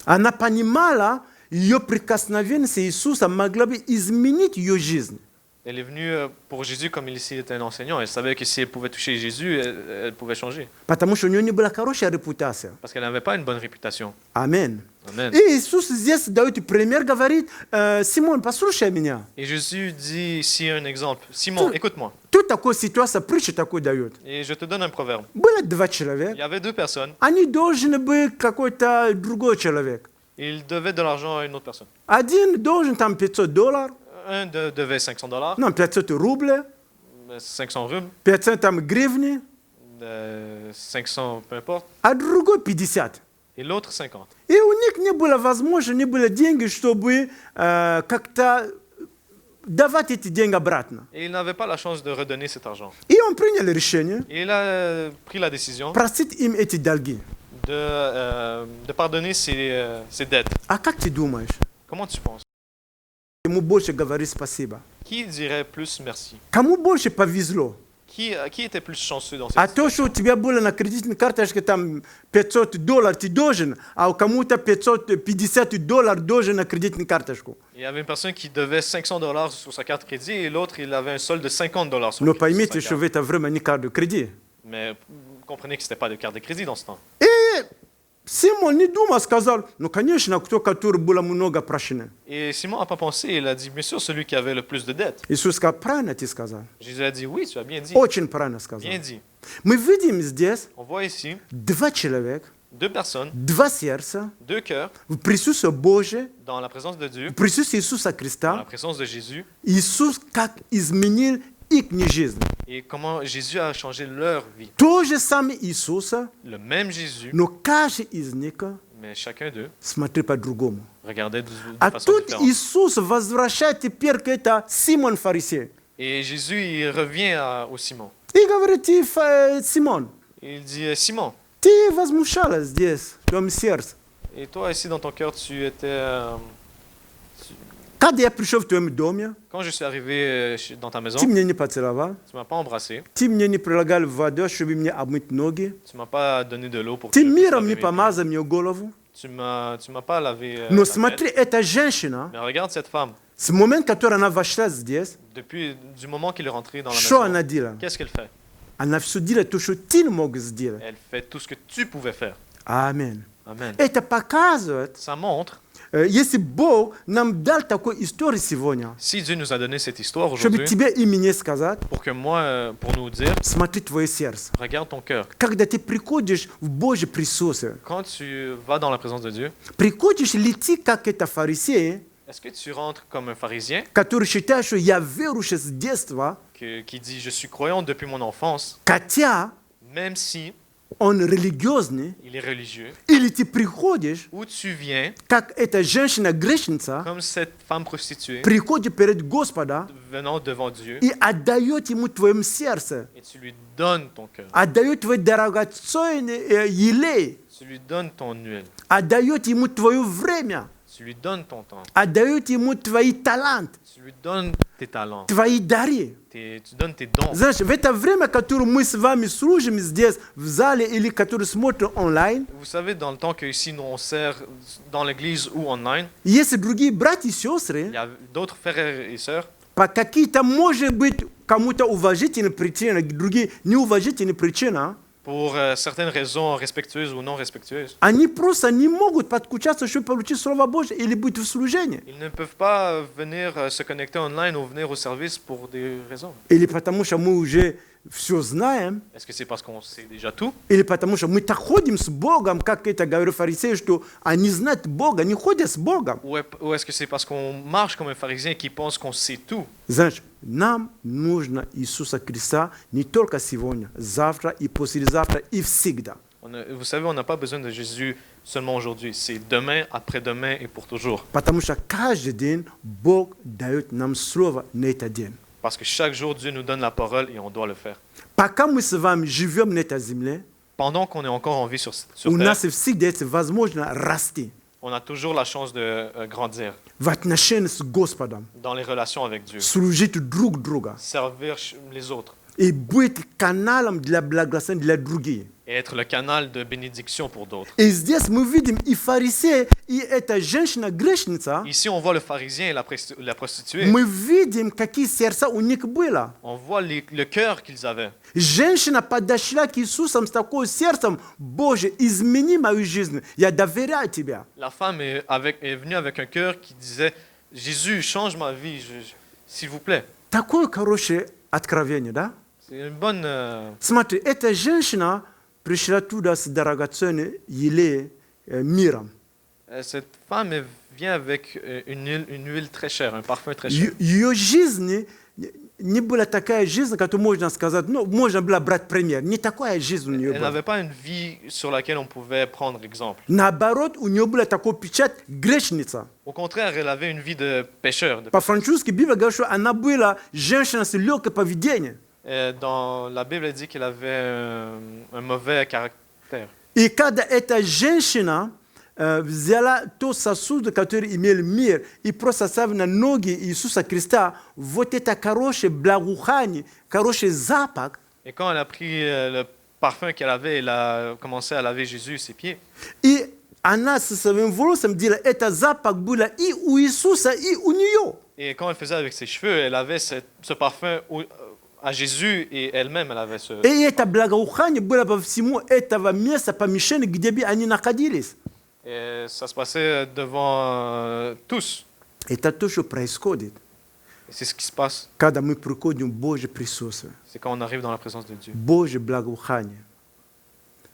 Она понимала, ее прикосновенность Иисуса могла бы изменить ее жизнь.
Elle est venue pour Jésus comme s'il était un enseignant. Elle savait que si elle pouvait toucher Jésus, elle pouvait changer.
Потому что у нее не была хорошая репутация.
Parce qu'elle n'avait pas une bonne réputation.
Аминь.
Amen.
И Иисус здесь дает пример, говорит, Симон, послушай меня.
Et Jésus dit ici un exemple. Simon, écoute-moi.
Тут такая ситуация, притча такой дает.
Et je te donne un proverbe.
Было два
Il
человека.
y avait deux personnes.
Они должны быть какой-то другой человек.
Et ils devaient de l'argent à une autre personne.
Один должен там $500,
Un devait $500,
ну, 500 рублей,
500 rubles,
500 там гривни,
500 peu importe,
а другой 50.
et l'autre 50.
И у них не было возможности, не было денег, чтобы как-то давать эти деньги обратно.
Et il n'avait pas la chance de redonner cet argent.
И он принял решение
Et il a pris la décision
простить им эти долги.
de pardonner ses dettes.
А как ты думаешь?
Comment tu penses?
Ему больше говорит спасибо.
Qui dirait plus merci?
Кому больше повезло?
Qui était plus chanceux dans
А
cette
то,
situation?
что у тебя было на кредитной карточке там $500 ты должен, а у кому-то $550 должен на кредитную карточку.
Il y avait une personne qui devait $500 sur sa carte crédit et l'autre, il avait un solde de $50 sur
Но
sur sa
поймите, что
carte.
в это время не карты кредит.
Mais vous comprenez que ce n'était pas de carte de crédit dans ce temps.
И Симон не думал, сказал, ну, конечно, кто, который было много прощено.
Et Simon n'a pas pensé, il a dit, bien sûr, celui qui avait le plus de dettes.
Иисус сказал, правильно ты сказал.
Jésus a dit, oui, tu as bien dit.
Очень правильно сказал.
Bien dit.
Мы видим здесь
On voit ici
два человека,
deux personnes,
два сердца
deux cœurs,
в присутствии Божьего,
dans la présence de Dieu,
в присутствии Иисуса
dans la
Христа.
présence de Jésus,
Иисус как изменил их жизнь.
et comment Jésus a changé leur vie.
То же самое Иисус,
Le même Jésus,
но каждый из них
mais chacun d'eux
смотрит по-другому.
regardait de
А
façon
тут
différente.
Иисус возвращает теперь к это Симон фарисей.
Et Jésus, il revient au Simon.
И говорит, Симон,
Il dit, Simon,
ты возмущалась здесь, в твоем сердце.
et toi ici dans ton cœur, tu étais...
Когда я пришел в твоем доме,
Quand je suis arrivé dans ta maison,
ты меня не поцеловал,
tu m'as pas embrassé,
ты мне не прилагал воду, чтобы мне обмыть ноги,
tu m'as pas donné de l'eau pour que
ты
je puisse
миром
laver
не
mes pieds.
помазал мне голову.
Tu m'as pas lavé
Но
la
смотри,
tête.
эта женщина,
Mais regarde cette femme.
с момента, который она вошла здесь,
Depuis du moment qu'il est rentré dans la
что
maison,
она делала?
qu'est-ce qu'elle fait?
Она все делает то, что ты не мог сделать.
Elle fait tout ce que tu pouvais faire.
Аминь.
Amen.
Это показывает,
Ça montre,
если Бог нам дал такую историю сегодня,
si Dieu nous a donné cette histoire
чтобы
aujourd'hui,
тебе и мне сказать,
pour que moi, pour nous dire,
смотри твое сердце.
regarde ton cœur.
Когда ты приходишь в Божье присутствие,
Quand tu vas dans la présence de Dieu,
приходишь ли ты, как это фарисей,
est-ce que tu rentres comme un pharisien
который считает, что я верующий с детства,
qui dit je suis croyant depuis mon enfance,
хотя
même si
он религиозный,
il est religieux,
или ты приходишь,
ou tu viens
как эта женщина-грешница,
comme cette femme prostituée
приходит перед Господа
venant devant Dieu
и отдает ему твоем сердце,
et tu lui donnes ton cœur,
отдает твой драгоценный елей,
tu lui donnes ton huile,
отдает ему твое время,
tu lui donnes ton temps,
отдает ему твои таланты,
tu lui donnes tes talents,
твои дары.
tu donnes tes dons.
Знаешь, в это время, которое мы с вами служим здесь, в зале, или которое смотрим онлайн,
Vous savez, dans le temps que ici nous on sert dans l'église ou online,
есть другие братья и
il
сестры,
y a d'autres frères et sœurs
по какие-то, может быть, кому-то уважительные причины, другие неуважительные причины,
pour certaines raisons respectueuses ou non respectueuses.
они просто не могут подключаться, чтобы получить Слово Божье или быть в служении.
Ils ne peuvent pas venir se connecter online ou venir au service pour des raisons.
Или потому что мы уже все знаем,
Est-ce que c'est parce qu'on sait déjà tout?
или потому что мы так ходим с Богом, как это говорят фарисеи, что они знают Бога, они ходят с Богом.
Ou est-ce que c'est parce qu'on marche comme un pharisien qui pense qu'on sait tout?
Знаешь, нам нужно Иисуса Христа не только сегодня, завтра и послезавтра и всегда.
Vous savez, on n'a pas besoin de Jésus seulement aujourd'hui. C'est demain, après-demain et pour toujours.
Потому что каждый день Бог дает нам слово на этот день.
Parce que chaque jour, Dieu nous donne la parole et on doit le faire.
Пока мы с вами живем на этой земле,
Pendant qu'on est encore en vie sur
у
terre,
нас всегда есть возможность расти
on a toujours la chance de grandir
в отношении с Господом,
dans les relations avec Dieu,
служить друг друга
servir les autres
и быть каналом для благословения для других.
et être le canal de bénédiction pour d'autres.
И здесь мы видим и фарисея, и эта женщина-грешница,
Ici, on voit le pharisien et la prostituée.
мы видим, какие сердца у них было.
On voit le cœur qu'ils avaient.
Женщина подошла к Иисусу с таким сердцем: Боже, измени мою жизнь, я доверяю Тебе.
La femme est venue avec un cœur qui disait « Jésus, change ma vie, s'il vous plaît.
Такое хорошее откровение, да? »
C'est une bonne...
Смотри, эта женщина пришла туда с драгоценным елеем, миром.
cette femme vient avec une huile très chère, un parfum très cher.
Ее жизнь не была такая жизнь, которую можно сказать, ну, можно было брать пример. Не такая жизнь у нее
Elle
была.
n'avait pas une vie sur laquelle on pouvait prendre exemple.
Наоборот, у нее была такой печать грешница.
Au contraire, elle avait une vie de pécheur.
По-французски Библия говорит, что она была женщина с легким поведением.
Dans la Bible, elle dit qu'elle avait un mauvais caractère.
И когда эта женщина взяла то сосуд, который имел мир, и просто ставила на ноги Иисуса Христа, вот это хорошее благоухание, хороший запах,
Et quand elle a pris le parfum qu'elle avait, elle a commencé à laver Jésus ses pieds.
и она со своим волосом делала, это запах было и у Иисуса, и у нее.
Et quand elle faisait avec ses cheveux, elle avait ce parfum à Jésus et elle-même, elle avait ce...
И это благоухание было по всему этого места, помещения, где бы они находились.
Et ça se passait devant tous.
Это то, что происходит,
Et c'est ce qui se passe.
когда мы приходим в Божье присутствие.
C'est quand on arrive dans la présence de Dieu.
Божье благоухание,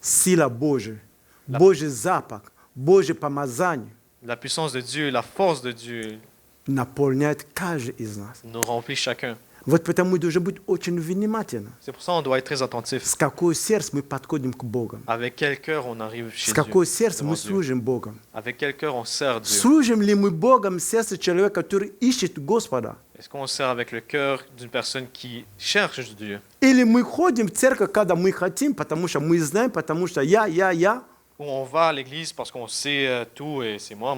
сила Божья, Божий запах, Божье помазание
La puissance de Dieu, la force de Dieu
наполняет каждый из нас.
nous remplit chacun.
Вот потому мы должны быть очень внимательны.
C'est pour ça qu'on doit être très attentif.
С какой сердцем мы подходим к Богу.
Avec quel cœur on arrive
С
chez
какой
Dieu.
сердцем
devant
мы
Dieu.
служим Богу.
Avec quel cœur on sert Dieu.
Служим ли мы Богом сердце человека, который ищет Господа?
Est-ce qu'on sert avec le cœur d'une personne qui cherche Dieu?
Или мы ходим в церковь, когда мы хотим, потому что мы знаем, потому что я.
Ou on va à l'église parce qu'on sait tout et c'est moi.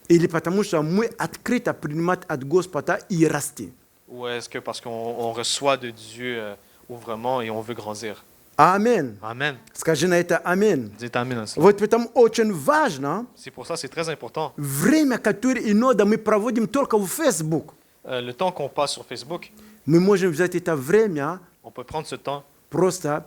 Или потому что мы открыто принимать от Господа и расти.
Ou est-ce que parce qu'on reçoit de Dieu ouvrement et on veut grandir?
Аминь.
Amen.
Скажи на это аминь.
Dites Amen à ça.
Вот потому очень важно
C'est pour ça, c'est très important.
время, которое иногда мы проводим только в Facebook.
Le temps qu'on passe sur Facebook,
Мы можем взять это время,
on peut prendre ce temps
просто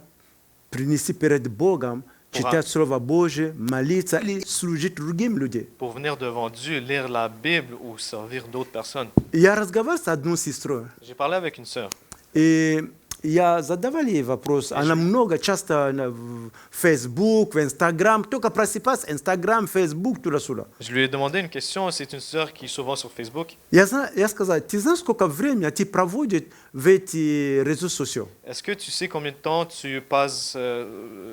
принести перед Богом, читать Слово Божие, молиться или служить другим людям.
pour venir devant Dieu, lire la Bible ou servir d'autres personnes.
Я разговаривал с одной сестрой,
J'ai parlé avec une sœur.
и я задавал ей вопрос. Она много, часто в Facebook, в Instagram, только просыпаться, Instagram, Facebook, туда-сюда.
Je lui ai demandé une question. C'est une sœur qui est souvent sur Facebook.
Я сказал, ты знаешь, сколько времени ты проводишь в эти réseaux sociaux?
Est-ce que tu sais combien de temps tu passes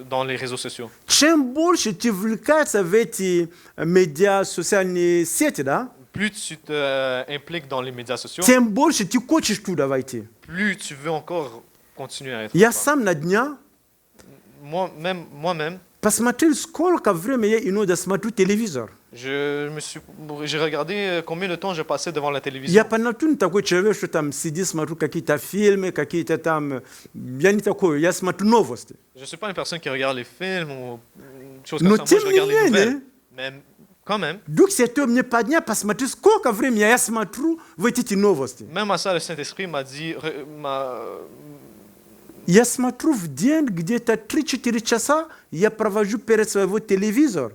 dans les réseaux sociaux?
Чем больше ты вовлекаешься в эти медиа, социальные сети, да,
Plus tu t'impliques dans les médias sociaux,
тем больше ты хочешь туда войти.
plus tu veux encore continuer à être.
Я
là-bas.
сам на дня
Moi-même,
посмотрел, сколько времени я иногда смотрю телевизор.
j'ai regardé combien de temps je passais devant la télévision.
Я понятно не такой человек, что там сидит, смотрю какие-то фильмы, какие-то там... Я не такой, я смотрю новости.
Je ne suis pas une personne qui regarde les films ou choses
Но
comme ça. Moi, je
тем
regarde
не
les
менее,
nouvelles. Mais quand même,
Дух Святой мне поднял, посмотри, сколько времени я смотрю в эти новости.
même à ça, le Saint-Esprit m'a dit,
Я смотрю в день где-то 3-4 часа, я провожу перед своего телевизора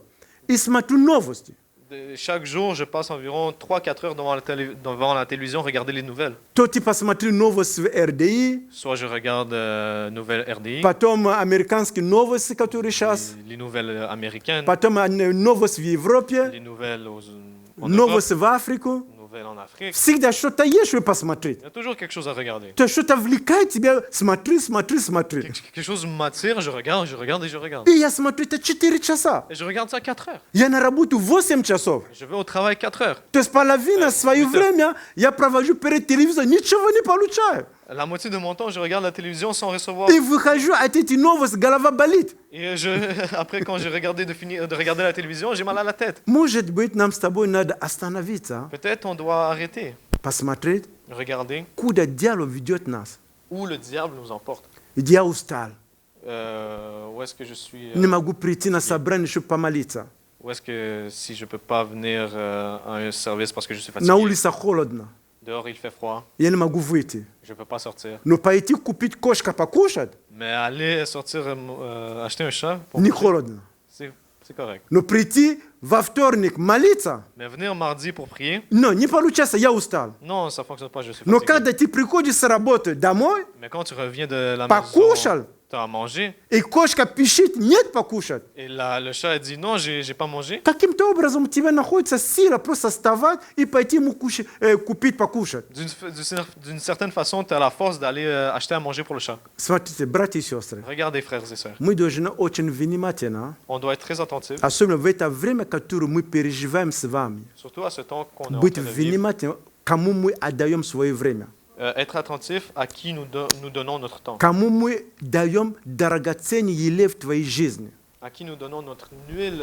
и смотрю новости.
chaque jour, je passe environ 3-4 heures devant la télévision, regarder les nouvelles.
То ты посмотри новости в РДИ,
Soit je regarde nouvelles RDI,
потом американские новости, которые сейчас,
les nouvelles américaines,
потом новости в Европе,
les nouvelles en Europe,
новости в Африку.
nouvelles en Afrique.
Всегда что-то есть, что посмотреть.
Il y a toujours quelque chose à regarder.
То что-то влекает тебя, смотри.
Quelque chose m'attire, je regarde et je regarde.
И я смотрю это 4 часа.
Et je regarde ça 4 heures.
Я на работу 8 часов.
Je vais au travail 4 heures.
То есть половина свое время я провожу перед телевизором, ничего не получаю.
La moitié de mon temps, je regarde la télévision sans recevoir.
И выхожу от этих новостей, голова болит.
Et après, quand j'ai regardé de regarder la télévision, j'ai mal à la tête.
Может быть, нам с тобой надо остановиться,
Peut-être on doit arrêter,
посмотреть,
regarder
куда дьявол ведет нас.
où le diable nous emporte.
Где я устал,
Où est-ce que je suis
не могу прийти на собрание, чтобы помолиться.
Où est-ce que si je peux pas venir à un service parce que je suis
На
fatigué,
улице холодно,
dehors il fait froid,
я не могу выйти.
je peux pas sortir.
Но пойти купить кошка покушать,
Mais aller sortir acheter un chat, pour
не
manger,
холодно.
c'est correct.
Но прийти во вторник молиться,
Mais venir mardi pour prier,
но не получается, я устал.
non, ça fonctionne pas, je suis
Но
fatigué.
когда ты приходишь с работы домой,
Mais quand tu reviens de la
покушал,
maison, tu as mangé,
и кошка пищит, нет покушать.
et le chat a dit non, j'ai pas mangé.
Каким-то образом у тебя находится сила просто вставать и пойти ему купить покушать.
D'une certaine façon, tu as la force d'aller acheter à manger pour le chat.
Смотрите, братья и сестры,
Regardez, frères et sœurs.
мы должны очень внимательно,
On doit être très attentifs,
особенно в это время, которое мы переживаем с вами,
surtout à ce temps qu'on est en
быть
train de vivre.
внимательным, кому мы отдаем свое время,
Être attentif à qui nous donnons notre temps,
кому мы даем драгоценные еле в твоей жизни.
à qui nous donnons notre huile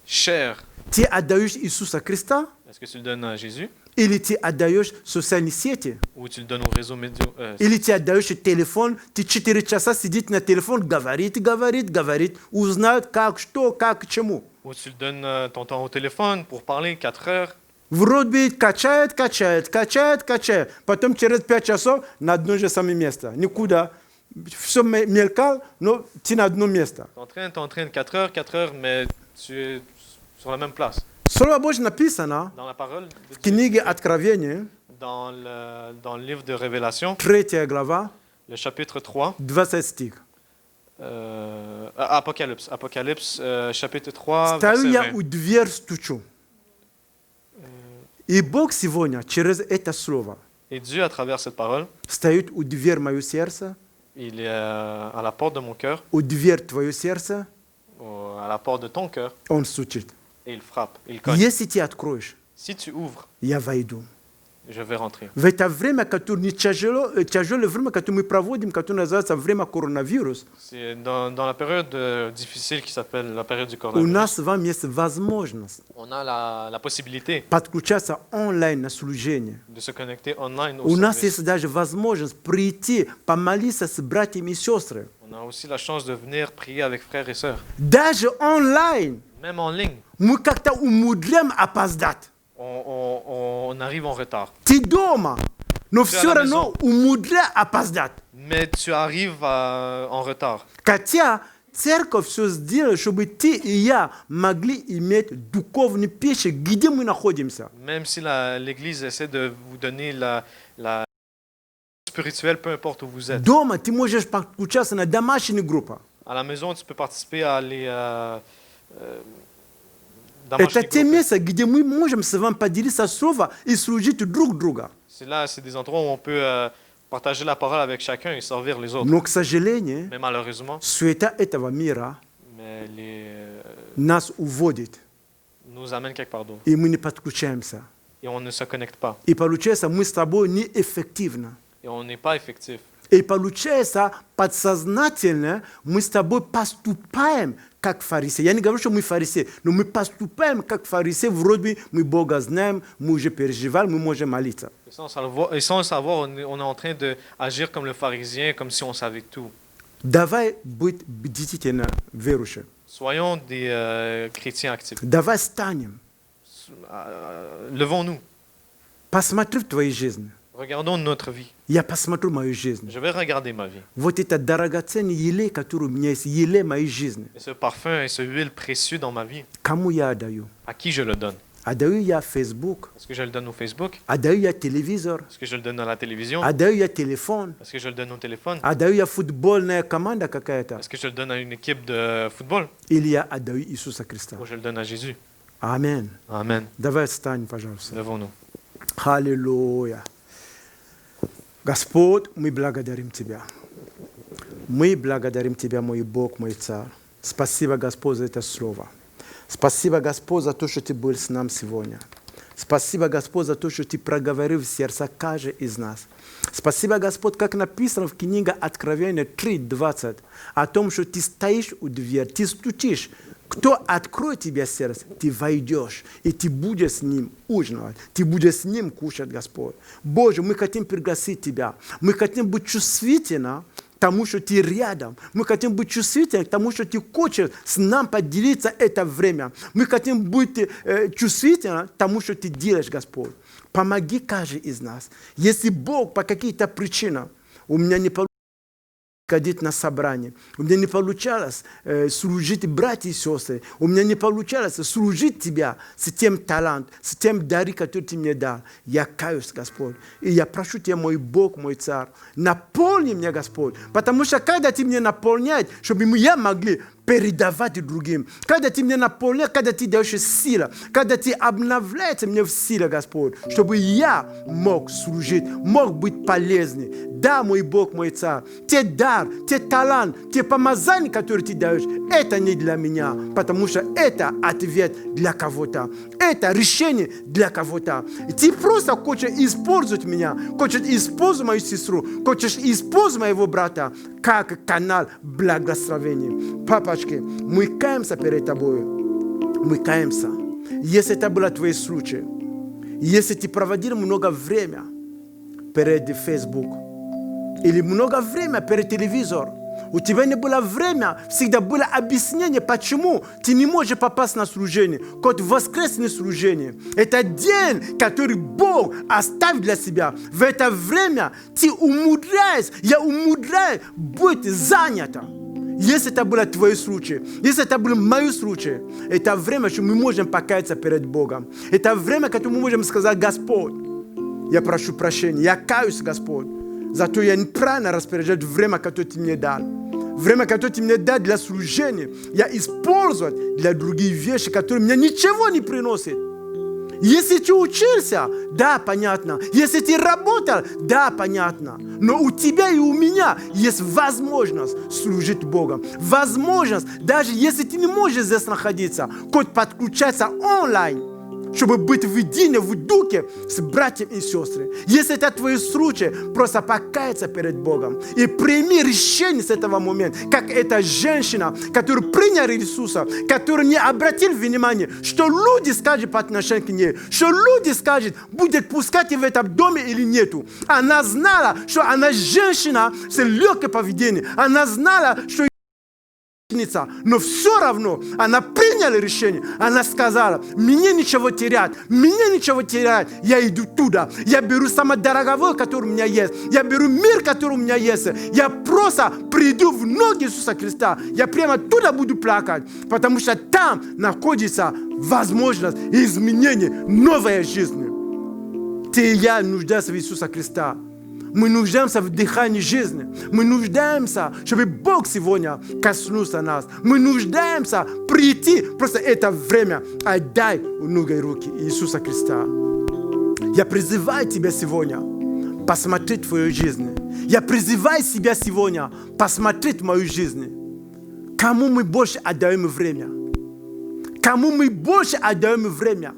cher.
Ты отдаешь Иисуса Христа
Est-ce que tu le donnes à Jésus
или ты отдаешь социальные сети?
ou tu le donnes au réseau médio
Или ты отдаешь телефон, ты 4 часа сидит на телефон, говорит, узнает как, что, как, к чему.
ou tu le donnes ton temps au téléphone pour parler 4 heures.
Вроде бы качает. Потом через 5 часов на одно же самое место. Никуда. Все мелькал, но ты на одно место.
T'entraînes 4 heures, mais tu es sur la même place.
Слово Божье написано
Dans la parole de
в
Dieu,
книге Откровения,
dans le livre de Révélation,
3 глава,
le chapitre 3,
20 стих.
Apocalypse, chapitre 3,
Стою
verset
я
20.
у дверь стучу. И Бог сегодня через это слово
Et Dieu, à travers cette parole,
стоит у дверь моего сердца,
il est à la porte de mon cœur,
у дверь твоего сердца,
à la porte de ton cœur,
Он стучит.
et il frappe, il cogne.
Если ты откроешь,
Si tu ouvres,
я войду.
je vais rentrer.
В это время, которое не тяжелое время, которое мы проводим, которое называется время коронавирус,
C'est dans la période difficile qui s'appelle la période du
у
coronavirus.
нас с вами есть возможность
On a la possibilité
подключаться онлайн на служение.
de se connecter online au
У нас
service.
есть даже возможность прийти, помолиться с братьями и сестрами.
On a aussi la chance de venir prier avec frères et sœurs.
Даже онлайн
Même en ligne,
мы как-то умудряем опоздать.
on arrive en retard.
Ты дома, но
Ты
все
на
равно умудряешь опоздать.
Mais tu arrives en retard.
Хотя церковь все сделала, чтобы ты и я могли иметь духовную пищу, где мы находимся.
Même si l'Église essaie de vous donner la spirituelle, peu importe où vous êtes.
Дома ты можешь подключаться на домашнюю группу.
À la maison, tu peux participer à
Это те места, где мы можем с вами поделиться словом и служить друг другу.
C'est des endroits où on peut partager la parole avec chacun et servir les autres.
Но, к сожалению,
Mais malheureusement,
суета этого мира
mais
нас уводит,
nous amène quelque part d'autre.
и мы не подключаемся.
Et on ne se connecte pas.
И получается, мы с тобой неэффективны.
Et on n'est pas effectif.
И получается, подсознательно мы с тобой поступаем как фарисеи. Я не говорю, что мы фарисеи, но мы поступаем как фарисеи. Вроде бы мы Бога знаем, мы уже переживали, мы можем молиться.
Et sans le savoir, on est en train d'agir comme le pharisien, comme si on savait tout.
Давай быть бдительными верующими.
Soyons des chrétiens actifs.
Давай станем.
Levons-nous.
Посмотри в твоей жизни.
Regardons notre vie.
Я посмотрю мою жизнь.
Je vais regarder ma vie.
Вот это драгоценный елей, который у меня есть, елей моей жизни.
Et ce parfum et ce huile précieux dans ma vie,
Кому я отдаю?
à qui je le donne?
Отдаю я Facebook,
Est-ce que je le donne au Facebook?
отдаю я телевизор,
Est-ce que je le donne à la télévision?
отдаю я телефон,
Est-ce que je le donne au téléphone?
отдаю я футбольная команда какая-то,
Est-ce que je le donne à une équipe de football?
или я отдаю Иисуса Христа.
Ou je le donne à Jésus?
Аминь.
Amen.
Давай встань, пожалуйста.
Levons-nous.
Аллилуйя. Господь, мы благодарим Тебя. Мы благодарим Тебя, мой Бог, мой Царь. Спасибо, Господь, за это слово. Спасибо, Господь, за то, что Ты был с нами сегодня. Спасибо, Господь, за то, что Ты проговорил в сердца каждого из нас. Спасибо, Господь, как написано в книге Откровения 3:20, о том, что Ты стоишь у двери, Ты стучишь. Кто откроет тебе сердце, ты войдешь, и ты будешь с ним ужинать, ты будешь с ним кушать, Господь. Боже, мы хотим пригласить Тебя, мы хотим быть чувствительны к тому, что Ты рядом, мы хотим быть чувствительны к тому, что Ты хочешь с нами поделиться это время, мы хотим быть чувствительны к тому, что Ты делаешь, Господь. Помоги каждый из нас. Если Бог по каким-то причинам у меня не получилось ходить на собрание. У меня не получалось служить братья и сестры. У меня не получалось служить Тебя с тем талантом, с тем даром, который Ты мне дал. Я каюсь, Господь. И я прошу Тебя, мой Бог, мой Царь, наполни меня, Господь. Потому что когда Ты меня наполняешь, чтобы я могли передавать другим. Когда Ты меня наполняешь, когда Ты даешь силу, когда Ты обновляешь меня в силе, Господь, чтобы я мог служить, мог быть полезным. Да, мой Бог, мой Царь, те дар, те талант, те помазания, которые Ты даешь, это не для меня, потому что это ответ для кого-то. Это решение для кого-то. И Ты просто хочешь использовать меня, хочешь использовать мою сестру, хочешь использовать моего брата, как канал благословения. Папочки, мы каемся перед Тобой. мы каемся. Если это было твой случай, если ты проводил много времени перед Facebook или много времени перед телевизором, у тебя не было времени, всегда было объяснение, почему ты не можешь попасть на служение, как воскресное служение. Это день, который Бог оставил для себя. В это время ты умудряешься, я умудряюсь быть занята. Если это был твой случай, если это был мой случай, это время, что мы можем покаяться перед Богом. Это время, когда мы можем сказать: Господь, я прошу прощения, я каюсь, Господь, зато я неправильно распоряжаюсь время, которое ты мне дал. Время, которое ты мне дал для служения, я использую для других вещей, которые мне ничего не приносят. Если ты учился, да, понятно. Если ты работал, да, понятно. Но у тебя и у меня есть возможность служить Богу. Возможность, даже если ты не можешь здесь находиться, хоть подключаться онлайн, чтобы быть в едине, в духе с братьями и сестрами. Если это твой случай, просто покаяться перед Богом и прими решение с этого момента, как эта женщина, которая приняла Иисуса, которая не обратила внимания, что люди скажут по отношению к ней, что люди скажут, будет пускать в этом доме или нету. Она знала, что она женщина с легким поведением. Она знала, что но все равно она приняла решение. Она сказала: мне ничего терять, я иду туда. Я беру самое дорогое, которое у меня есть. Я беру мир, который у меня есть. Я просто приду в ноги Иисуса Христа. Я прямо туда буду плакать, потому что там находится возможность изменения, новой жизни. Ты и я нуждаемся в Иисусе Христа. Мы нуждаемся в дыхании жизни. Мы нуждаемся, чтобы Бог сегодня коснулся нас. Мы нуждаемся прийти. Просто это время отдай в ноги руки Иисуса Христа. Я призываю тебя сегодня посмотреть твою жизнь. Я призываю себя сегодня посмотреть мою жизнь. Кому мы больше отдаем время? Кому мы больше отдаем время?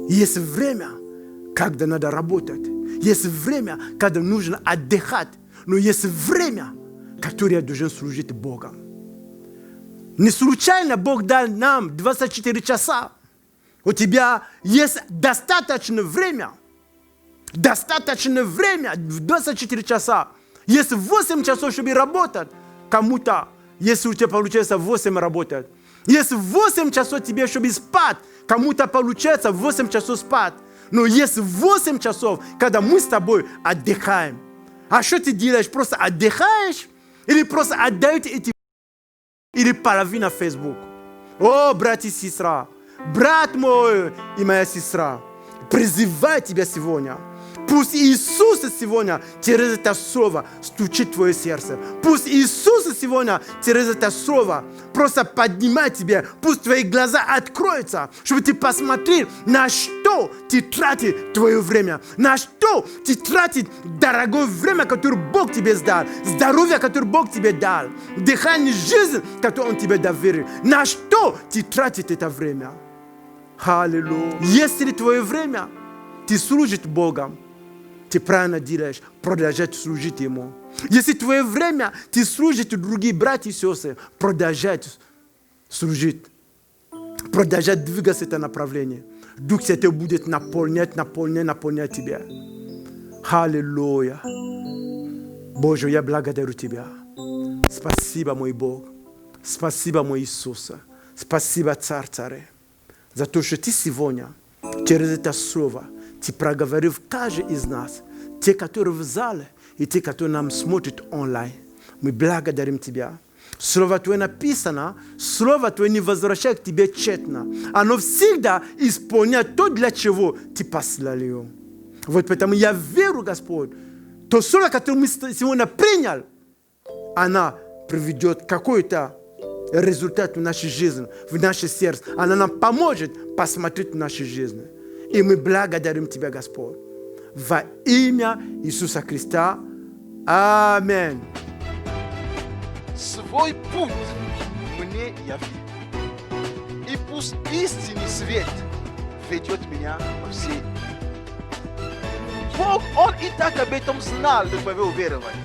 Есть время, когда надо работать. Есть время, когда нужно отдыхать. Но есть время, которое я должен служить Богу. Не случайно Бог дал нам 24 часа. У тебя есть достаточно время. Достаточно время в 24 часа. Есть 8 часов, чтобы работать. Кому-то, если у тебя получается 8 работать. Есть 8 часов тебе, чтобы спать. Кому-то получается 8 часов спать. Но есть 8 часов, когда мы с тобой отдыхаем. А что ты делаешь? Просто отдыхаешь? Или просто отдаете эти... Или половина на Facebook? О, брат и сестра, брат мой и моя сестра, призываю тебя сегодня. Пусть Иисус сегодня через это слово стучит в твое сердце. Пусть Иисус сегодня через это слово просто поднимает тебя. Пусть твои глаза откроются, чтобы ты посмотрел, на что ты тратишь твое время. На что ты тратишь дорогое время, которое Бог тебе дал. Здоровье, которое Бог тебе дал. Дыхание жизни, которое Он тебе доверил. На что ты тратишь это время. Аллилуйя. Если твое время ты служишь Богу, ты правильно делаешь, продолжать служить Ему. Если твое время ты служишь другим братьям и сестрам, продолжать служить. Продолжать двигаться в это направление. Дух Святой будет наполнять тебя. Аллилуйя. Боже, я благодарю Тебя. Спасибо, мой Бог. Спасибо, мой Иисус. Спасибо, Царь Царей, за то, что Ты сегодня через это слово Ты проговорил каждый из нас, те, которые в зале, и те, которые нам смотрят онлайн. Мы благодарим Тебя. Слово Твое написано, Слово Твое не возвращает к Тебе тщетно. Оно всегда исполняет то, для чего Ты послал его. Вот поэтому я верю, Господь, то слово, которое мы сегодня приняли, оно приведет какой-то результат в нашей жизни, в наше сердце. Оно нам поможет посмотреть в нашу жизнь. И мы благодарим Тебя, Господь. Во имя Иисуса Христа. Аминь.
Свой путь мне яви. И пусть истинный свет ведет меня по всей. Бог, Он и так об этом знал, до твоего уверования.